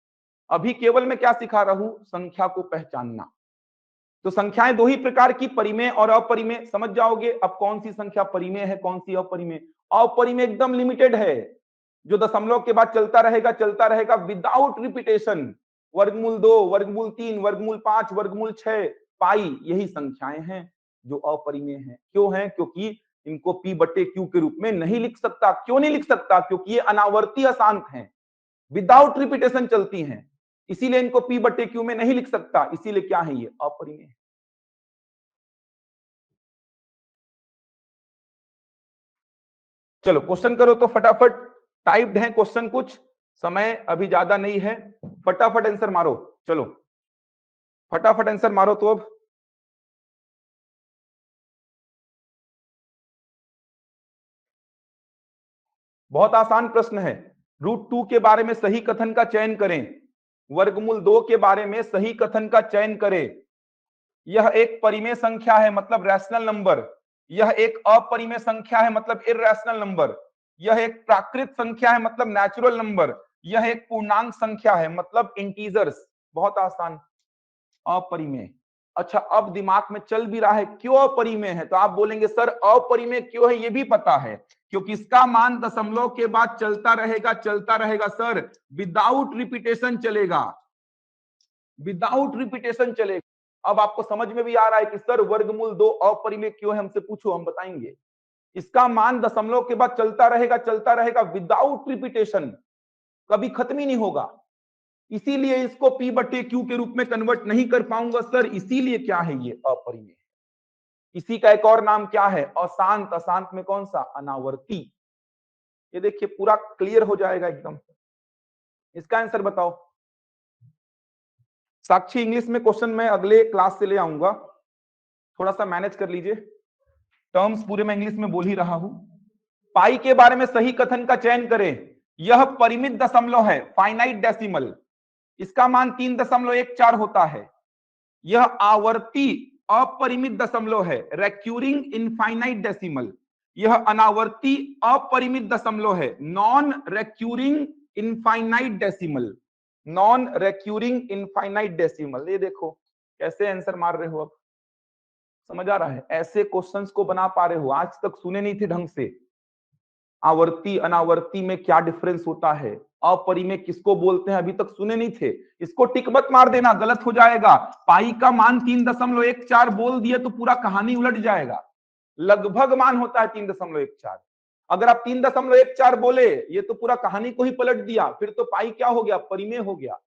अभी केवल मैं क्या सिखा रहा हूं? संख्या को पहचानना। तो संख्याएं दो ही प्रकार की, परिमेय और अपरिमेय, समझ जाओगे अब कौन सी संख्या परिमेय है, कौन सी अपरिमेय। अपरिमेय एकदम लिमिटेड है, जो दशमलव के बाद चलता रहेगा विदाउट रिपीटेशन। वर्गमूल 2, वर्गमूल 3, वर्गमूल 5, वर्गमूल 6, पाई, यही संख्याएं हैं जो अपरिमेय हैं। क्यों है? क्योंकि इनको P बट्टे Q के रूप में नहीं लिख सकता। क्यों नहीं लिख सकता? क्योंकि ये अनावर्ती अशांत हैं, विदाउट रिपीटेशन चलती हैं, इसीलिए इनको P बट्टे Q में नहीं लिख सकता। इसीलिए क्या है? ये अपरिमेय है। चलो क्वेश्चन करो तो फटाफट, टाइप्ड है क्वेश्चन कुछ, समय अभी ज्यादा नहीं है, फटाफट आंसर मारो। चलो फटाफट आंसर मारो तो अब। बहुत आसान प्रश्न है। √2 के बारे में सही कथन का चयन करें, वर्गमूल 2 के बारे में सही कथन का चयन करें। यह एक परिमेय संख्या है मतलब रैशनल नंबर, यह एक अपरिमेय संख्या है मतलब इरैशनल नंबर, यह एक प्राकृत संख्या है मतलब नेचुरल नंबर, यह एक पूर्णांक संख्या है मतलब इंटीजर्स। बहुत आसान। अपरिमेय। अच्छा अब दिमाग में चल भी रहा है क्यों अपरिमेय है, तो आप बोलेंगे सर अपरिमेय क्यों है? ये भी पता है, क्योंकि इसका मान दशमलव के बाद चलता रहेगा सर, विदाउट रिपीटेशन चलेगा, विदाउट रिपीटेशन चलेगा। अब आपको समझ में भी आ रहा है कि सर वर्गमूल 2 अपरिमेय क्यों है, हमसे पूछो हम बताएंगे। इसका मान दशमलव के बाद चलता रहेगा विदाउट रिपीटेशन, कभी खत्म ही नहीं होगा। इसीलिए इसको P बट्टे Q के रूप में कन्वर्ट नहीं कर पाऊंगा सर, इसीलिए क्या है? ये अपरिमेय। इसी का एक और नाम क्या है? अशांत। अशांत में कौन सा? अनावर्ती। ये देखिए पूरा क्लियर हो जाएगा एकदम। इसका आंसर बताओ। साक्षी इंग्लिश में क्वेश्चन मैं अगले क्लास से ले आऊंगा, थोड़ा सा मैनेज कर लीजिए, टर्म्स पूरे मैं इंग्लिश में बोल ही रहा हूं। पाई के बारे में सही कथन का चयन करें। यह परिमित दशमलव है, फाइनाइट डेसिमल, इसका मान 3.14 होता है। यह आवर्ती अपरिमित दशमलव है, रेक्यूरिंग इनफाइनाइट डेसिमल। यह अनावर्ती अपरिमित दशमलव है, non recurring infinite decimal, non recurring infinite decimal. ये देखो कैसे आंसर मार रहे हो, अब समझ आ रहा है? ऐसे क्वेश्चंस को बना पा रहे हो, आज तक सुने नहीं थे ढंग से। आवर्ती अनावर्ती में क्या डिफरेंस होता है, अपरिमेय किसको बोलते हैं अभी तक सुने नहीं थे, इसको टिक मत मार देना, गलत हो जाएगा। पाई का मान 3.14 बोल दिए तो पूरा कहानी उलट जाएगा। लगभग मान होता है 3.14। अगर आप 3.14 बोले ये तो पूरा कहानी को ही पलट दिया, फिर तो पाई क्या हो गया, परिमेय हो गया।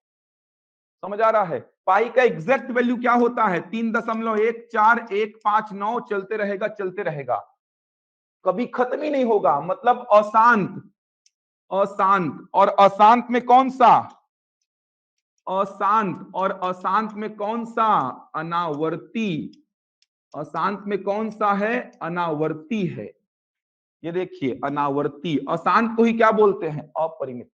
समझ आ रहा है? पाई का एग्जैक्ट वैल्यू क्या होता है, 3.14159 चलते रहेगा चलते रहेगा, कभी खत्म ही नहीं होगा, मतलब अशांत। अशांत और अशांत में कौन सा, अशांत और अशांत में कौन सा, अनावर्ती। अशांत में कौन सा है, अनावर्ती है। ये देखिए अनावर्ती, अशांत को ही क्या बोलते हैं, अपरिमित।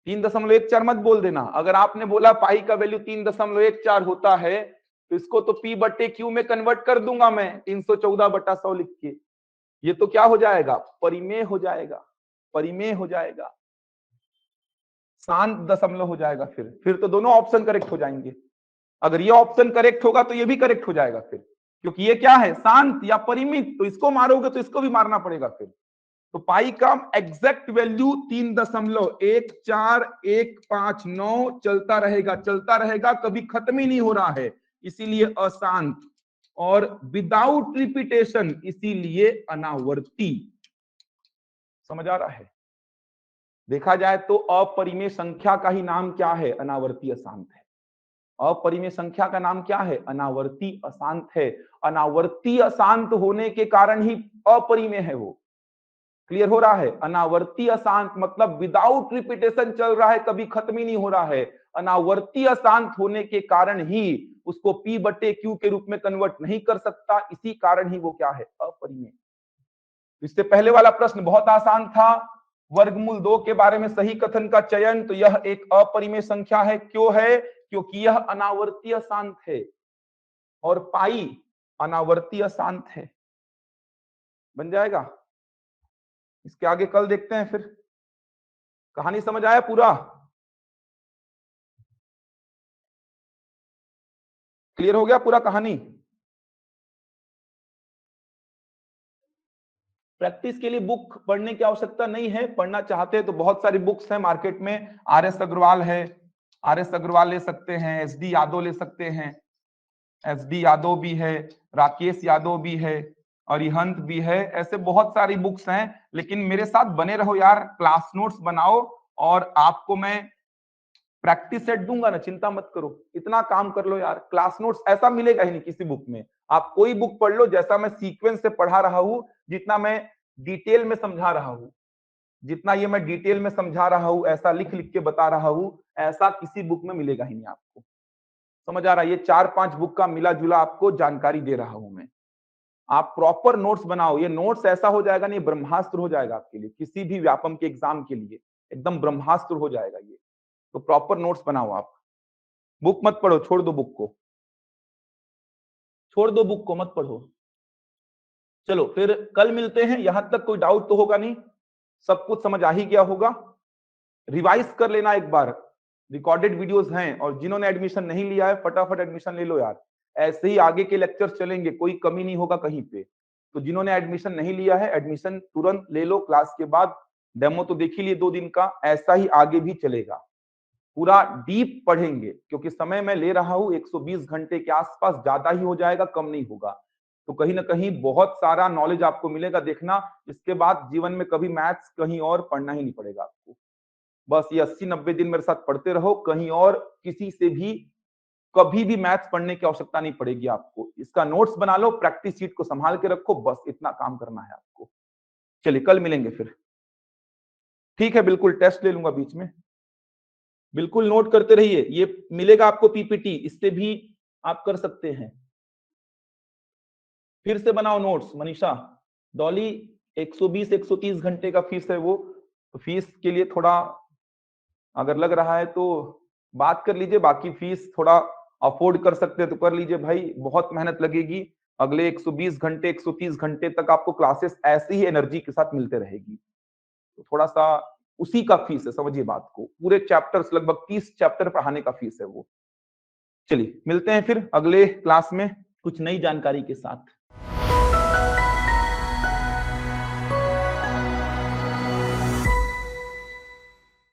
3.14 मत बोल देना। अगर आपने बोला पाई का वैल्यू 3.14 होता है तो इसको तो पी बटे क्यू में कन्वर्ट कर दूंगा मैं 314/100 लिख के, ये तो क्या हो जाएगा, परिमेय हो जाएगा, परिमेय हो जाएगा, शांत दशमलव हो जाएगा। फिर तो दोनों ऑप्शन करेक्ट हो जाएंगे। अगर ये ऑप्शन करेक्ट होगा तो ये भी करेक्ट हो जाएगा फिर, क्योंकि ये क्या है, शांत या परिमित, तो इसको मारोगे तो इसको भी मारना पड़ेगा फिर। तो पाई का एग्जैक्ट वैल्यू 3.14159 चलता रहेगा, कभी खत्म ही नहीं हो रहा है, इसीलिए अशांत, और विदाउट रिपीटेशन इसीलिए अनावर्ती। समझ आ रहा है? देखा जाए तो अपरिमेय संख्या का ही नाम क्या है, अनावर्ती अशांत है। अपरिमेय संख्या का नाम क्या है, अनावर्ती अशांत है। अनावर्ती अशांत होने के कारण ही अपरिमेय है वो। क्लियर हो रहा है? अनावर्ती अशांत मतलब विदाउट रिपीटेशन चल रहा है, कभी खत्म ही नहीं हो रहा है। अनावर्ती अशांत होने के कारण ही उसको पी बटे क्यू के रूप में कन्वर्ट नहीं कर सकता, इसी कारण ही वो क्या है, अपरिमेय। इससे पहले वाला प्रश्न बहुत आसान था, वर्गमूल 2 के बारे में सही कथन का चयन, तो यह एक अपरिमेय संख्या है। क्यों है? क्योंकि यह अनावर्ती अशांत है और पाई अनावर्ती अशांत है। बन जाएगा। इसके आगे कल देखते हैं फिर। कहानी समझ आया पूरा? क्लियर हो गया पूरा कहानी? प्रैक्टिस के लिए बुक पढ़ने की आवश्यकता नहीं है, पढ़ना चाहते हैं तो बहुत सारी बुक्स हैं मार्केट में। आर.एस. अग्रवाल है, आर.एस. अग्रवाल ले सकते हैं, एस.डी. यादव ले सकते हैं, एस.डी. यादव भी है, राकेश यादव भी है, अरिहंत भी है, ऐसे बहुत सारी बुक्स हैं। लेकिन मेरे साथ बने रहो यार, क्लास नोट्स बनाओ, और आपको मैं प्रैक्टिस सेट दूंगा ना, चिंता मत करो, इतना काम कर लो यार। क्लास नोट्स ऐसा मिलेगा ही नहीं किसी बुक में। आप कोई बुक पढ़ लो, जैसा मैं सीक्वेंस से पढ़ा रहा हूं, जितना मैं डिटेल में समझा रहा हूं, जितना ये मैं डिटेल में समझा रहा हूं, ऐसा लिख लिख के बता रहा हूं, ऐसा किसी बुक में मिलेगा ही नहीं आपको। समझ आ रहा है? ये 4-5 बुक का मिला जुला आपको जानकारी दे रहा हूं मैं। आप प्रॉपर नोट्स बनाओ, ये नोट्स ऐसा हो जाएगा नहीं, ब्रह्मास्त्र हो जाएगा आपके लिए, किसी भी व्यापम के एग्जाम के लिए एकदम ब्रह्मास्त्र हो जाएगा ये। तो प्रॉपर नोट्स बनाओ आप। बुक मत पढ़ो, छोड़ दो बुक को, छोड़ दो बुक को, मत पढ़ो। चलो फिर कल मिलते हैं। यहां तक कोई डाउट तो होगा नहीं, सब कुछ समझ आ ही गया होगा। रिवाइज कर लेना एक बार, रिकॉर्डेड वीडियोस हैं, और जिन्होंने एडमिशन नहीं लिया है फटाफट एडमिशन ले लो यार। ऐसे ही आगे के लेक्चर चलेंगे, कोई कमी नहीं होगा कहीं पे। तो जिन्होंने एडमिशन नहीं लिया है एडमिशन तुरंत ले लो, क्लास के बाद डेमो तो देख ही लिए 2 दिन का, ऐसा ही आगे भी चलेगा। पूरा डीप पढ़ेंगे, क्योंकि समय मैं ले रहा हूं 120 घंटे के आसपास, ज्यादा ही हो जाएगा, कम नहीं होगा। तो कहीं ना कहीं बहुत सारा नॉलेज आपको मिलेगा। देखना इसके बाद जीवन में कभी मैथ्स कहीं और पढ़ना ही नहीं पड़ेगा आपको। बस ये 80-90 दिन मेरे साथ पढ़ते रहो, कहीं और किसी से भी कभी भी मैथ्स पढ़ने की आवश्यकता नहीं पड़ेगी आपको। इसका नोट्स बना लो, प्रैक्टिस शीट को संभाल के रखो, बस इतना काम करना है आपको। चलिए कल मिलेंगे फिर, ठीक है? बिल्कुल टेस्ट ले लूंगा बीच में, बिल्कुल नोट करते रहिए। ये मिलेगा आपको पीपीटी, इससे भी आप कर सकते हैं। फिर से बनाओ नोट्स मनीषा। डॉली 120-130 घंटे का फीस है वो, तो फीस के लिए थोड़ा अगर लग रहा है तो बात कर लीजिए, बाकी फीस थोड़ा अफोर्ड कर सकते हैं तो कर लीजिए भाई, बहुत मेहनत लगेगी। अगले 120 घंटे 130 घंटे तक आपको क्लासेस ऐसी ही एनर्जी के साथ मिलते रहेगी, तो थोड़ा सा उसी का फीस है, समझिए बात को। पूरे चैप्टर्स लगभग 30 चैप्टर पढ़ाने का फीस है वो। चलिए मिलते हैं फिर अगले क्लास में कुछ नई जानकारी के साथ।